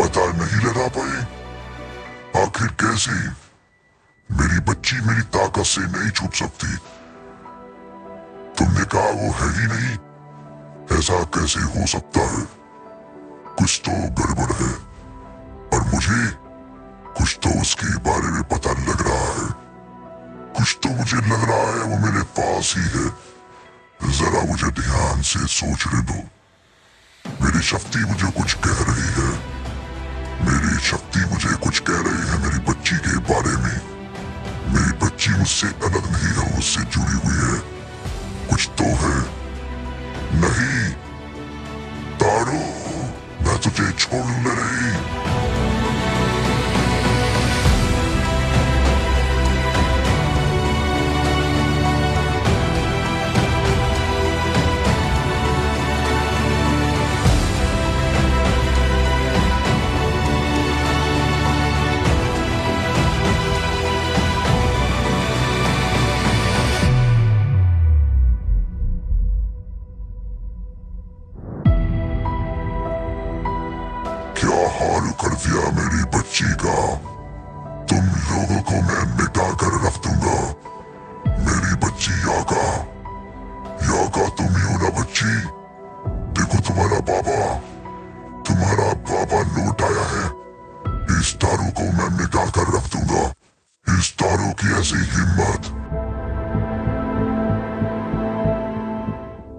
पता नहीं लगा पाए आखिर कैसे? मेरी बच्ची मेरी ताकत से नहीं छुप सकती। तुमने कहा वो है ही नहीं, ऐसा कैसे हो सकता है? कुछ तो गड़बड़ है, और मुझे कुछ तो उसके बारे में पता लग रहा है। कुछ तो मुझे लग रहा है वो मेरे पास ही है। जरा मुझे ध्यान से सोचने दो। मेरी शक्ति मुझे कुछ कह रही है। मेरी शक्ति मुझे कुछ कह रही है मेरी बच्ची के बारे में। मेरी बच्ची मुझसे अलग नहीं है, मुझसे जुड़ी हुई है। कुछ तो है। नहीं तारो, मैं तुझे छोड़ूंगा नहीं। हाल कर दिया मेरी बच्ची का। तुम लोगों को मैं मिटा कर रख दूंगा। मेरी बच्ची याका, बच्ची, देखो तुम्हारा बाबा लौट आया है। इस तारों को मैं मिटा कर रख दूंगा। इस तारों की ऐसी हिम्मत।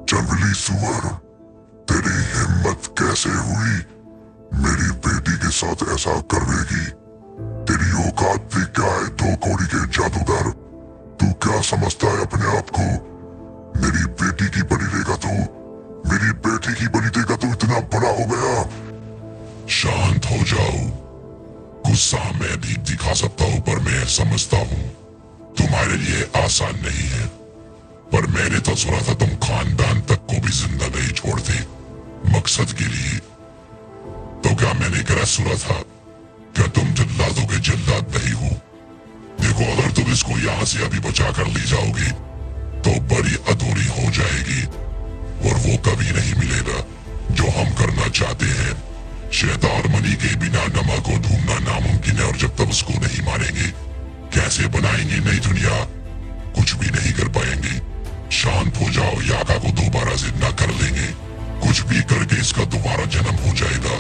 जंगली सुअर, तेरी हिम्मत कैसे हुई मेरी बेटी के साथ ऐसा करने की? तेरी औकात भी क्या है, दो कौड़ी के जादूगर? तू क्या समझता है अपने आप को? मेरी बेटी की बलि देगा तू? मेरी बेटी की बलि देगा तू? इतना बड़ा हो गया? शांत हो जाओ। गुस्सा मैं भी दिखा सकता हूँ, पर मैं समझता हूँ तुम्हारे लिए आसान नहीं है। पर मैंने तो सुना था तुम खानदान तक को भी जिंदा नहीं छोड़ते मकसद के लिए। तो क्या मैंने गलत सुना था? क्या तुम जल्लादों के जल्लाद नहीं हो? देखो, अगर तुम इसको यहाँ से अभी बचा कर ले जाओगे तो बड़ी अधूरी हो जाएगी और वो कभी नहीं मिलेगा जो हम करना चाहते हैं। शैतान मनी के बिना नमक को ढूंढना नामुमकिन है, और जब तक उसको नहीं मारेंगे कैसे बनाएंगे नई दुनिया? कुछ भी नहीं कर पाएंगे। शांत हो जाओ, याका को दोबारा जिंदा कर लेंगे। कुछ भी करके इसका दोबारा जन्म हो जाएगा,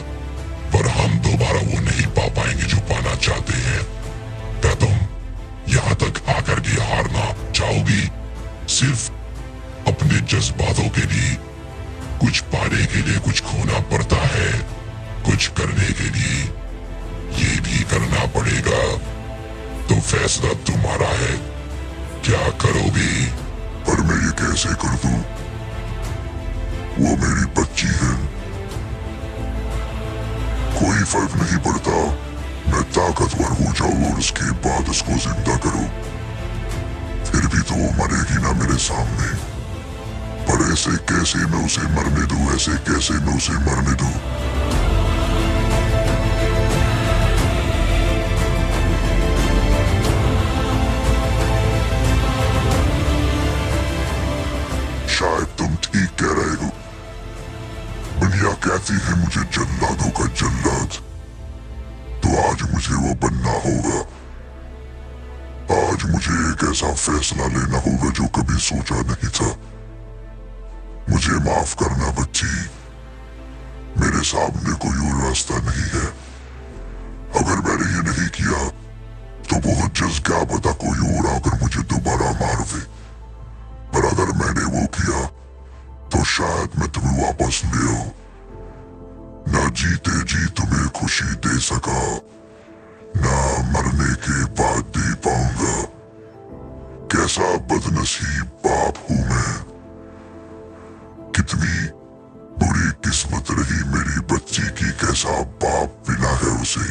पर हम दोबारा वो नहीं पा पाएंगे जो पाना चाहते हैं। क्या तुम यहाँ तक आकर के हारना चाहोगी सिर्फ अपने जज्बातों के लिए? कुछ पाने के लिए कुछ खोना पड़ता है, कुछ करने के लिए ये भी करना पड़ेगा। तो फैसला तुम्हारा है, क्या करोगे? पर मैं ये कैसे कर दूं? वो मेरी बच्ची है। कोई फर्क नहीं पड़ता, मैं ताकतवर हो जाऊं और उसके बाद उसको जिंदा करूं। फिर भी तो वो मरेगी ना मेरे सामने। पर ऐसे कैसे मैं उसे मरने दूं? ऐसे कैसे मैं उसे मरने दूं? शायद तुम ठीक कह रहे हो। दुनिया कहती है मुझे जल्लादों का जल्लाद, तो आज मुझे वो बनना होगा। आज मुझे एक ऐसा फैसला लेना होगा जो कभी सोचा नहीं था। मुझे माफ करना बच्ची, मेरे सामने कोई और रास्ता नहीं है। अगर मैंने ये नहीं किया तो बहुत जल्द क्या पता कोई और आकर मुझे दोबारा मार दे। पर अगर मैंने वो किया तो शायद मैं तुम्हें वापस ले आऊं। ना जीते जी तुम्हें खुशी दे सका, ना मरने के बाद दे पाऊंगा। कैसा बदनसीब बाप हूं मैं। कितनी बुरी किस्मत रही मेरी बच्ची की। कैसा बाप मिला है उसे,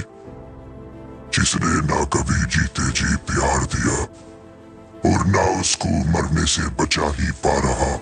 जिसने ना कभी जीते जी प्यार दिया और ना उसको मरने से बचा ही पा रहा।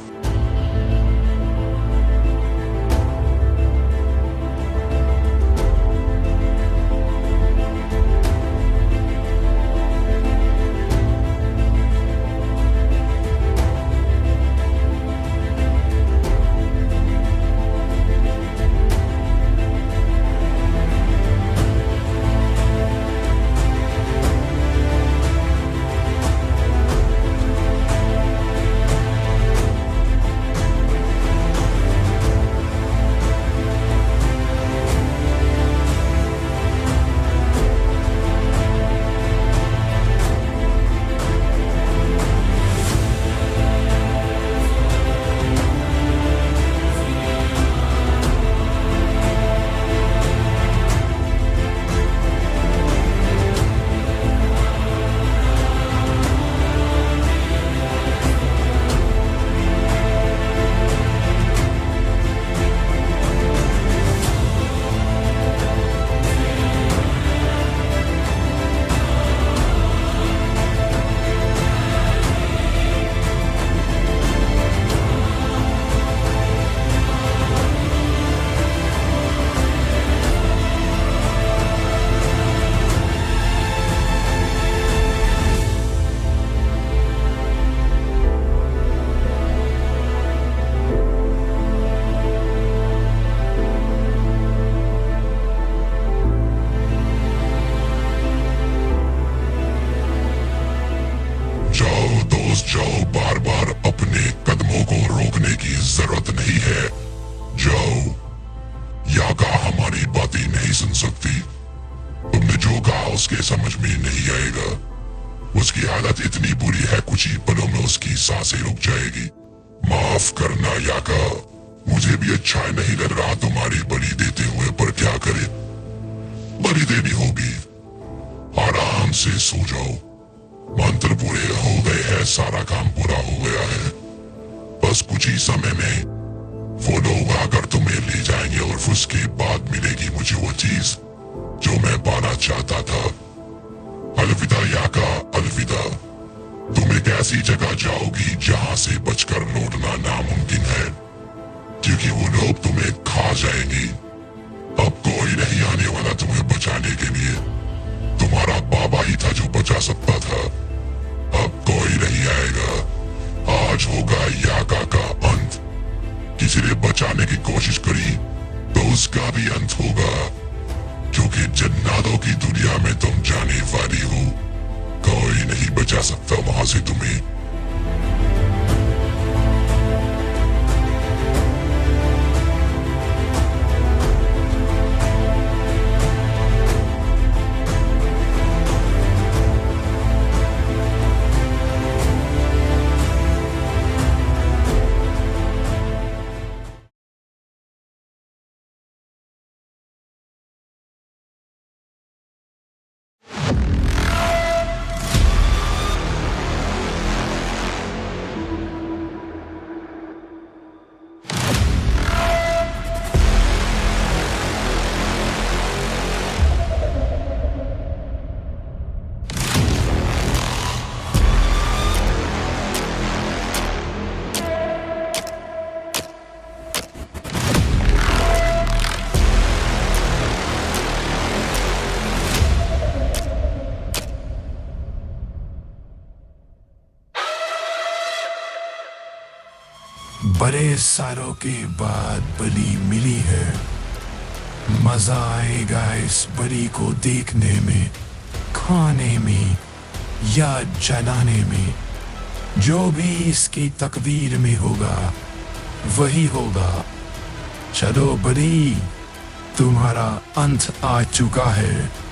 उसके समझ में नहीं आएगा। उसकी हालत इतनी बुरी है कुछ ही पलों में उसकी सांसें रुक जाएगी। माफ करना याका, मुझे भी अच्छा नहीं लग रहा तुम्हारी बलि देते हुए, पर क्या करे, बलि देनी होगी। आराम से सो जाओ, मंत्र पूरे हो गए हैं, सारा काम पूरा हो गया है। बस कुछ ही समय में वो लोग आकर तुम्हें ले जाएंगे और उसके बाद मिलेगी मुझे वो चीज जो मैं पाना चाहता था। अलविदा याका, अलविदा। तुम एक ऐसी जगह जाओगी जहां से बचकर लौटना नामुमकिन है, क्योंकि वो लोग तुम्हें खा जाएंगे। अब कोई नहीं आने वाला तुम्हें बचाने के लिए। तुम्हारा बाबा ही था जो बचा सकता था, अब कोई नहीं आएगा। आज होगा याका का अंत। किसी ने बचाने की कोशिश करी तो उसका भी अंत होगा, क्योंकि जन्नातों की दुनिया में तुम जाने वाली हो। कोई नहीं बचा सकता वहां से तुम्हें। बड़े सालों के बाद बलि मिली है। मजा आएगा इस बलि को देखने में, खाने में या जलाने में। जो भी इसकी तकदीर में होगा वही होगा। चलो बलि, तुम्हारा अंत आ चुका है।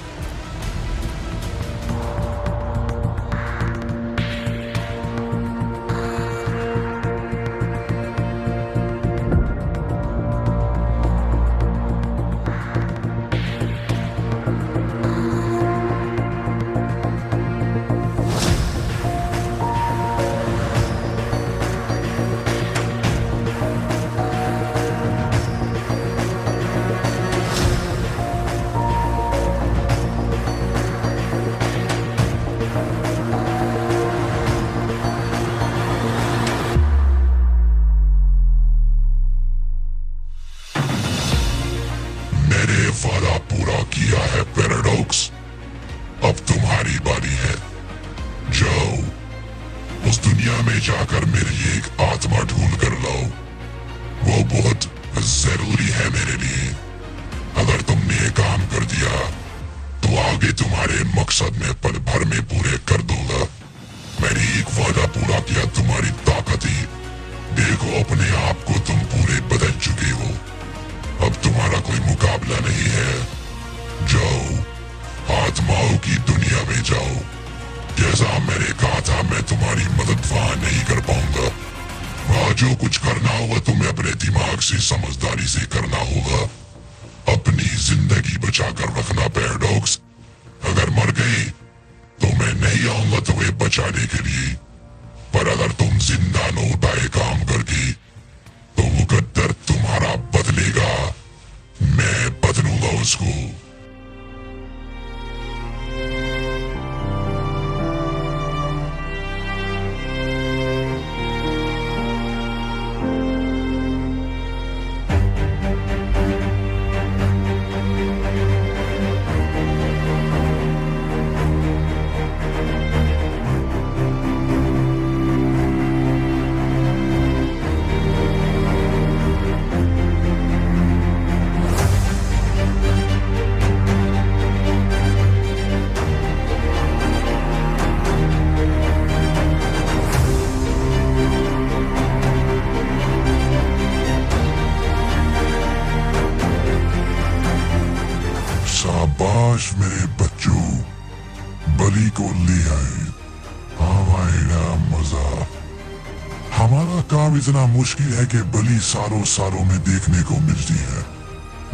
वादा पूरा किया है पैराडॉक्स। अब तुम्हारी बारी है। जाओ, उस दुनिया में जाकर मेरी एक आत्मा ढूंढ कर लाओ। वो बहुत जरूरी है मेरे लिए। अगर तुमने ये काम कर दिया तो आगे तुम्हारे मकसद में पल भर में पूरे कर दूंगा। मैंने एक वादा पूरा किया, तुम्हारी ताकत ही। देखो अपने आप को, तुम पूरे बदल चुके हो। अब तुम्हारा कोई मुकाबला नहीं है। जाओ, आत्माओं की दुनिया में जाओ। जैसा मैंने कहा था, मैं तुम्हारी मदद वहां नहीं कर पाऊंगा। वहां जो कुछ करना होगा तुम्हें अपने दिमाग से, समझदारी से करना होगा। अपनी जिंदगी बचाकर रखना पैराडॉक्स। अगर मर गए तो मैं नहीं आऊंगा तुम्हें बचाने के लिए, पर अगर तुम जिंदा न हो पाए काम करके तो वो गद्दर तुम्हारा बदलेगा। मैं बदलूंगा उसको। शाबाश मेरे बच्चों, बलि को ले आए। आएगा मजा। हमारा काम इतना मुश्किल है कि बलि सालों सालों में देखने को मिलती है।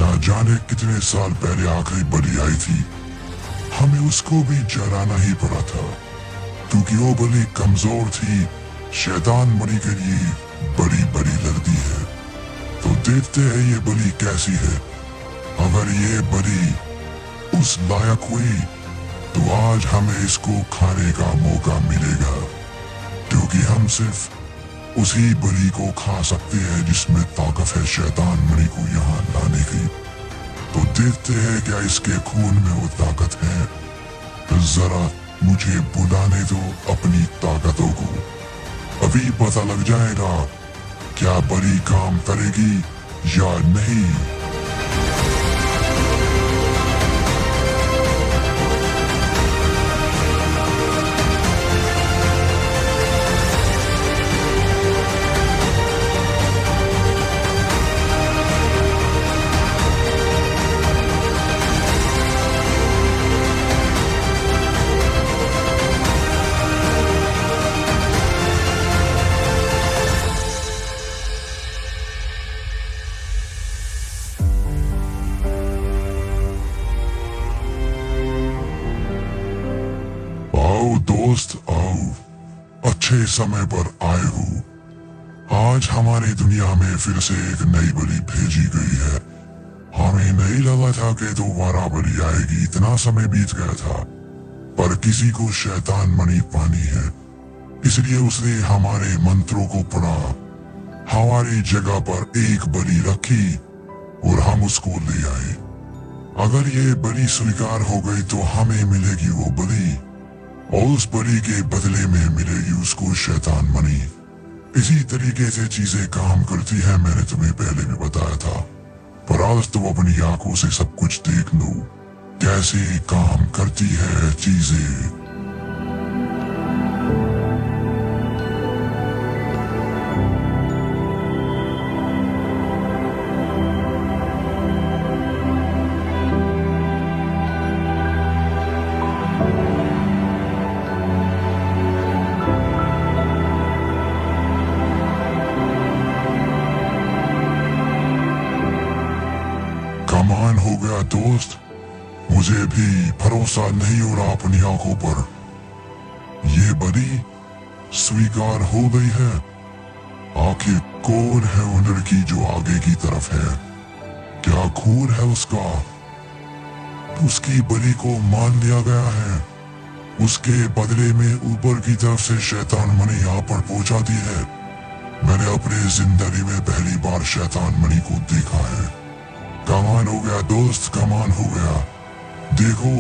ना जाने कितने साल पहले आखिरी बलि आई थी, हमें उसको भी जलाना ही पड़ा था, क्योंकि वो बलि कमजोर थी। शैतान बलि के लिए बड़ी बड़ी लगती है। तो देखते हैं ये बलि कैसी है। अगर ये बलि उस लायक हुई तो आज हमें इसको खाने का मौका मिलेगा, क्योंकि हम सिर्फ उसी बलि को खा सकते हैं जिसमें ताकत है शैतान बलि को यहाँ लाने की। तो देखते हैं क्या इसके खून में वो ताकत है। तो जरा मुझे बुलाने दो अपनी ताकतों को, अभी पता लग जाएगा क्या बलि काम करेगी या नहीं। दोस्त आओ, अच्छे समय पर आए हो। आज हमारी दुनिया में फिर से एक नई बलि भेजी गई है। हमें नहीं लगा था कि दोबारा बलि आएगी, इतना समय बीत गया था। पर किसी को शैतान मणि पानी है, इसलिए उसने हमारे मंत्रों को पढ़ा, हमारी जगह पर एक बलि रखी और हम उसको ले आए। अगर ये बलि स्वीकार हो गई तो हमें मिलेगी वो बलि, और उस बलि के बदले में मिलेगी उसको शैतान मणि। इसी तरीके से चीजें काम करती है, मैंने तुम्हें पहले भी बताया था। पर आज तुम अपनी आंखों से सब कुछ देख लो कैसे काम करती है चीजें। कमाल हो गया दोस्त, मुझे भी भरोसा नहीं हो रहा अपनी आंखों पर। ये बलि स्वीकार हो गई है। आखिर कौन है वो लड़की जो आगे की तरफ है? क्या खून है उसका? उसकी बलि को मान लिया गया है। उसके बदले में ऊपर की तरफ से शैतान मणि यहाँ पर पहुंचा दी है। मैंने अपनी जिंदगी में पहली बार शैतान मणि को देखा है। कमाल हो गया दोस्त, कमाल हो गया। देखो,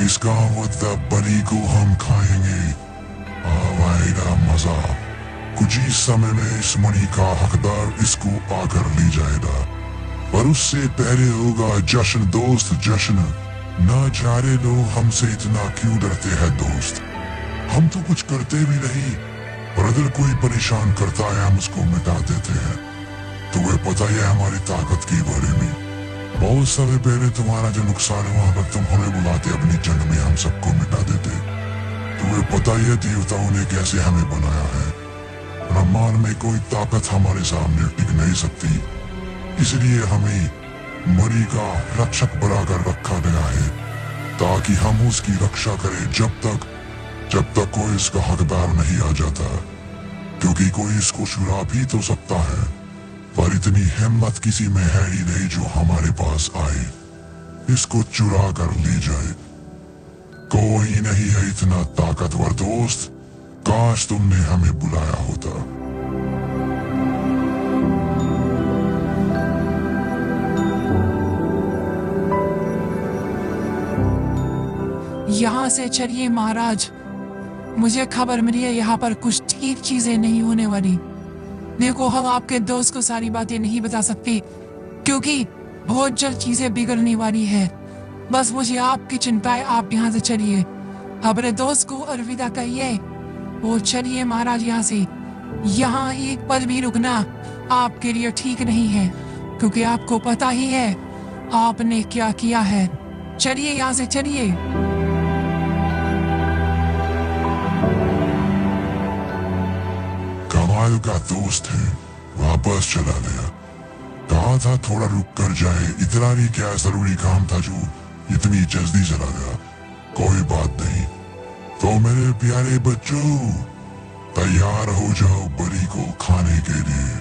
इसका मतलब बलि को हम खाएंगे। आएगा मजा। कुछ ही समय में इस मणि का हकदार इसको आकर ले जाएगा, पर उससे पहले होगा जश्न दोस्त, जश्न। ना जाने लोग हमसे इतना क्यों डरते हैं दोस्त। हम तो कुछ करते भी नहीं, पर अगर कोई परेशान करता है हम उसको मिटा देते हैं। तुम्हें पता ही है हमारी ताकत के बारे में। बहुत समय पहले तुम्हारा जो नुकसान हुआ, अगर तुम हमें बुलाते अपनी जंग में हम सबको मिटा देते। तुम्हें पता ही है देवताओं ने कैसे हमें बनाया है। ब्रह्मांड में कोई ताकत हमारे सामने टिक नहीं सकती, इसलिए हमें मणि का रक्षक बनाकर रखा गया है, ताकि हम उसकी रक्षा करें जब तक कोई इसका हकदार नहीं आ जाता। क्योंकि कोई इसको चुरा भी तो सकता है, पर इतनी हिम्मत किसी में है ही नहीं जो हमारे पास आए, इसको चुरा कर ले जाए। कोई नहीं है इतना ताकतवर दोस्त। काश तुमने हमें बुलाया होता। यहाँ से चलिए महाराज, मुझे खबर मिली है यहाँ पर कुछ ठीक चीजें नहीं होने वाली। देखो, हम आपके दोस्त को सारी बातें नहीं बता सकते, क्योंकि बहुत जल्द चीजें बिगड़ने वाली है। बस मुझे आपकी चिंता है, आप यहाँ से चलिए, अपने दोस्त को अलविदा कहिए और चलिए महाराज यहाँ से। यहाँ एक पल भी रुकना आपके लिए ठीक नहीं है, क्योंकि आपको पता ही है आपने क्या किया है। चलिए यहाँ से, चलिए। साल का दोस्त है, वापस चला गया। कहा था थोड़ा रुक कर जाए, इतना भी क्या जरूरी काम था जो इतनी जल्दी चला गया। कोई बात नहीं। तो मेरे प्यारे बच्चों, तैयार हो जाओ बलि को खाने के लिए।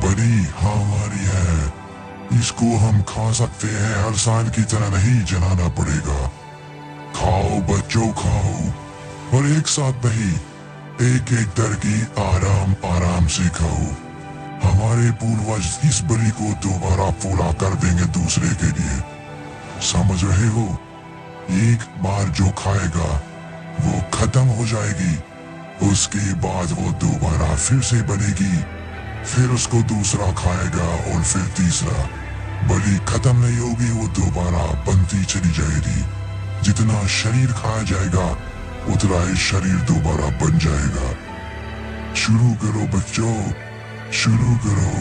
बलि हमारी है, इसको हम खा सकते हैं, हर साल की तरह नहीं जलाना पड़ेगा। खाओ बच्चों खाओ, और एक साथ नहीं, एक एक तरकी आराम आराम से खाओ। हमारे पूर्वज इस बलि को दोबारा पूरा कर देंगे दूसरे के लिए, समझ रहे हो? एक बार जो खाएगा वो खत्म हो जाएगी, उसके बाद वो दोबारा फिर से बनेगी, फिर उसको दूसरा खाएगा और फिर तीसरा। बलि खत्म नहीं होगी, वो दोबारा बनती चली जाएगी। जितना शरीर खाया जाएगा उतना ही शरीर दोबारा बन जाएगा। शुरू करो बच्चों, शुरू करो।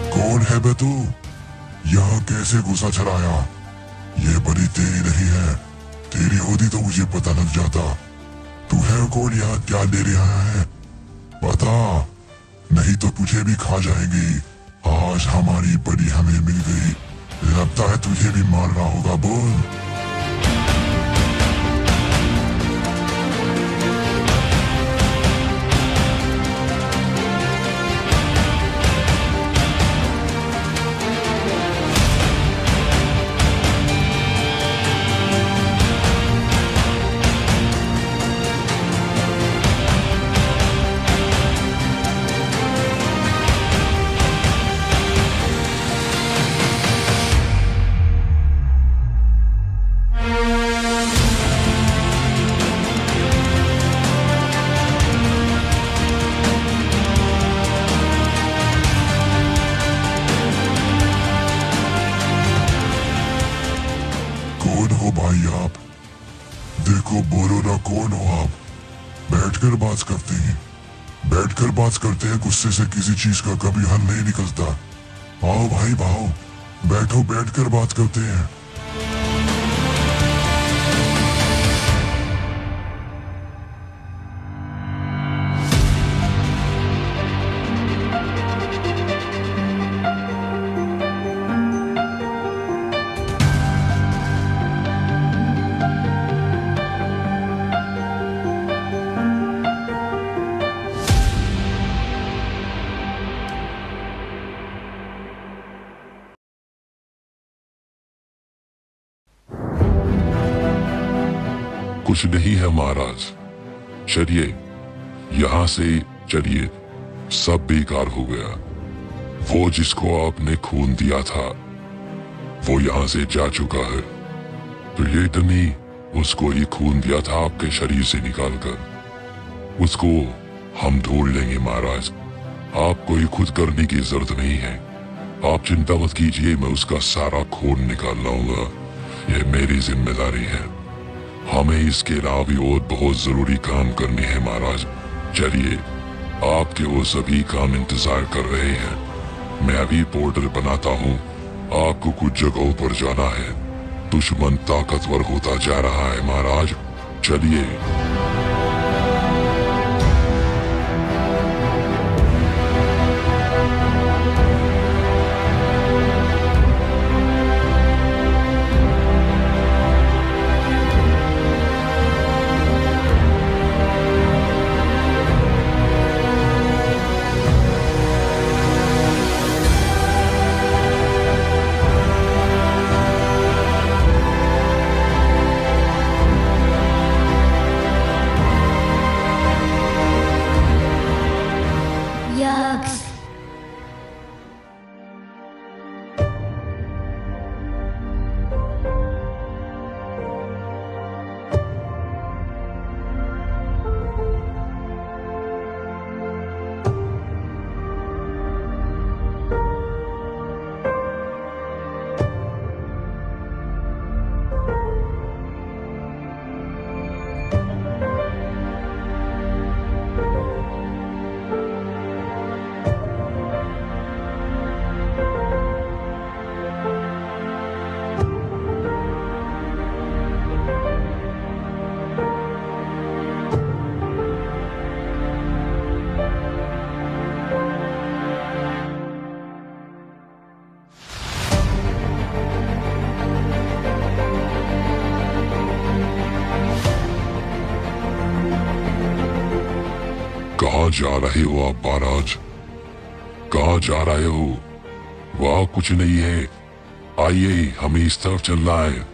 कौन है बे तू? यहाँ कैसे घुसा चलाया? ये बलि तेरी नहीं है, तेरी होती तो मुझे पता लग जाता। तू है कौन, यहाँ क्या ले रहा है? बता, नहीं तो तुझे भी खा जाएंगी। आज हमारी बलि हमें मिल गई, लगता है तुझे भी मारना होगा। बोल। कौन हो भाई आप? देखो, बोलो ना कौन हो आप? बैठकर बात करते हैं, बैठकर बात करते हैं। गुस्से से किसी चीज का कभी हल नहीं निकलता। आओ भाई भाओ, बैठो, बैठकर बात करते हैं। कुछ नहीं है महाराज, चलिए यहाँ से चलिए, सब बेकार हो गया। वो जिसको आपने खून दिया था वो यहाँ से जा चुका है। प्रियेटर ने उसको ये खून दिया था आपके शरीर से निकालकर, उसको हम ढूंढ लेंगे महाराज। आपको ये खुद करने की जरूरत नहीं है, आप चिंता मत कीजिए, मैं उसका सारा खून निकाल लाऊंगा। ये मेरी जिम्मेदारी है। हमें इसके अलावा भी और बहुत जरूरी काम करने हैं महाराज। चलिए, आपके वो सभी काम इंतजार कर रहे हैं। मैं अभी पोर्टल बनाता हूँ, आपको कुछ जगहों पर जाना है। दुश्मन ताकतवर होता जा रहा है महाराज, चलिए। कहाँ जा रहे हो आप महाराज? कहाँ जा रहे हो? वहाँ कुछ नहीं है, आइए हमें इस तरफ चलना है।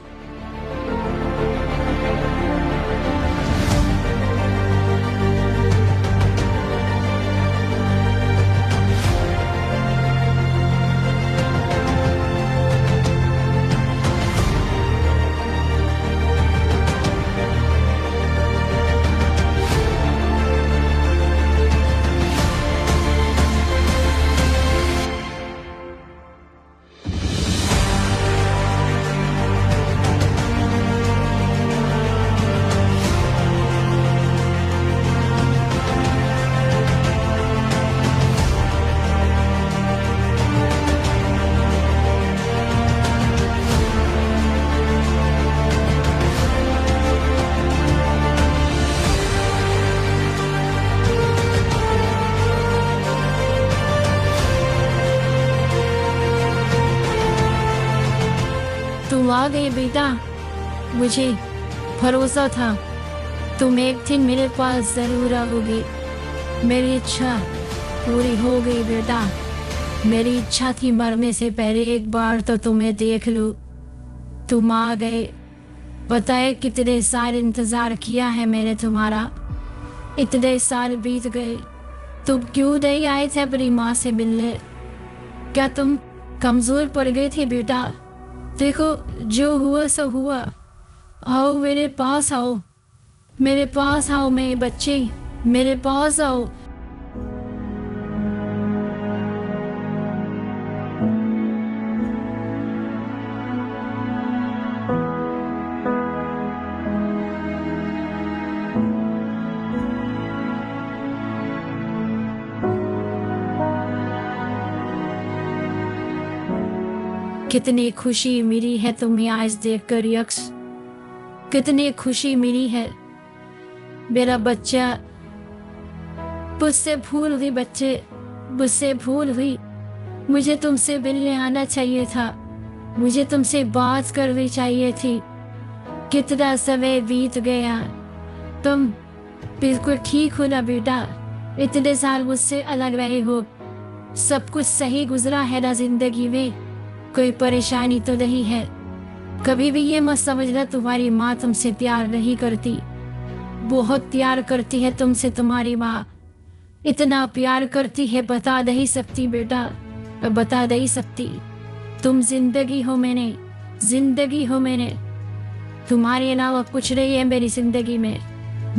तुम आ गए बेटा, मुझे भरोसा था तुम एक दिन मेरे पास जरूर आओगे। मेरी इच्छा पूरी हो गई बेटा। मेरी इच्छा थी मरने से पहले एक बार तो तुम्हें देख लूं। तुम आ गए। बताए कितने साल इंतजार किया है मैंने तुम्हारा। इतने साल बीत गए, तुम क्यों नहीं आए थे अपनी माँ से मिलने? क्या तुम कमजोर पड़ गए थे बेटा? देखो जो हुआ सो हुआ। आओ मेरे पास आओ, मेरे पास आओ मेरे बच्चे, मेरे पास आओ। कितनी खुशी मिली है तुम्हें आज देखकर यक्ष, कितनी खुशी मिली है। मेरा बच्चा, मुझसे भूल हुई बच्चे, मुझसे भूल हुई। मुझे तुमसे मिलने आना चाहिए था, मुझे तुमसे बात करनी चाहिए थी। कितना समय बीत गया। तुम बिल्कुल ठीक हो ना बेटा? इतने साल मुझसे अलग रहे हो, सब कुछ सही गुजरा है ना जिंदगी में? कोई परेशानी तो नहीं है? कभी भी ये मत समझना तुम्हारी माँ तुमसे प्यार नहीं करती। बहुत प्यार करती है तुमसे तुम्हारी माँ, इतना प्यार करती है बता नहीं सकती बेटा, बता नहीं सकती। तुम जिंदगी हो मैंने, जिंदगी हो मैंने। तुम्हारे अलावा कुछ नहीं है मेरी जिंदगी में।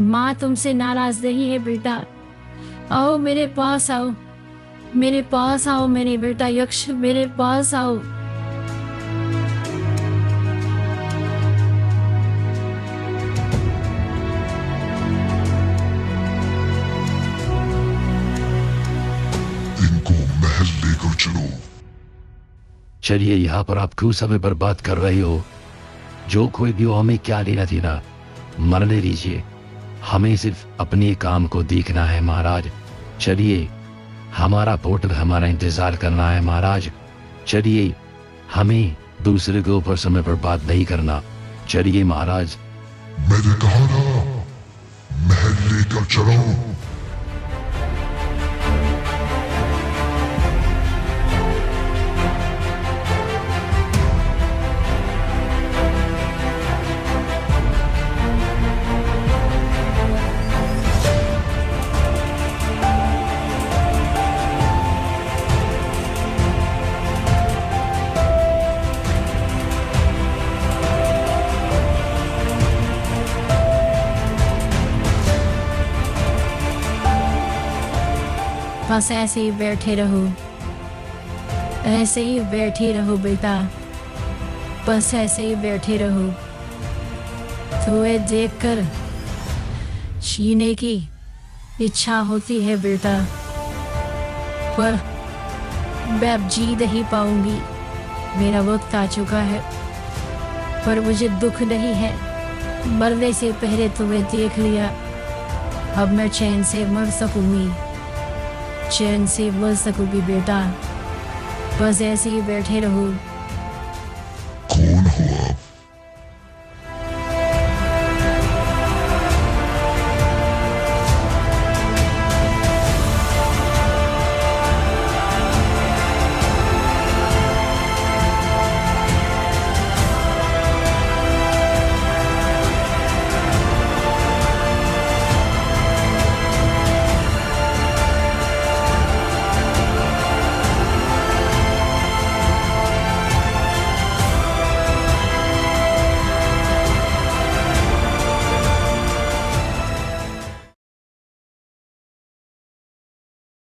माँ तुमसे नाराज नहीं है बेटा। आओ मेरे पास आओ, मेरे पास आओ मेरे बेटा यक्ष, मेरे पास आओ। चलिए, यहाँ पर आप क्यों समय बर्बाद कर रही हो? जो कोई भी हो, हमें क्या लेना देना? मरने दीजिए, हमें सिर्फ अपने काम को देखना है महाराज। चलिए, हमारा पोर्टल हमारा इंतजार करना है महाराज। चलिए, हमें दूसरे के ऊपर समय बर्बाद नहीं करना। चलिए महाराज। मैंने कहा ना, महल लेकर चलो। बस ऐसे ही बैठे रहो, ऐसे ही बैठे रहो बेटा, बस ऐसे ही बैठे रहो। तुम्हें देखकर जीने की इच्छा होती है बेटा, पर मैं अब जी नहीं पाऊंगी। मेरा वक्त आ चुका है, पर मुझे दुख नहीं है। मरने से पहले तुम्हें देख लिया, अब मैं चैन से मर सकूंगी, चैन से मर सकूंगी बेटा। बस ऐसे ही बैठे रहो।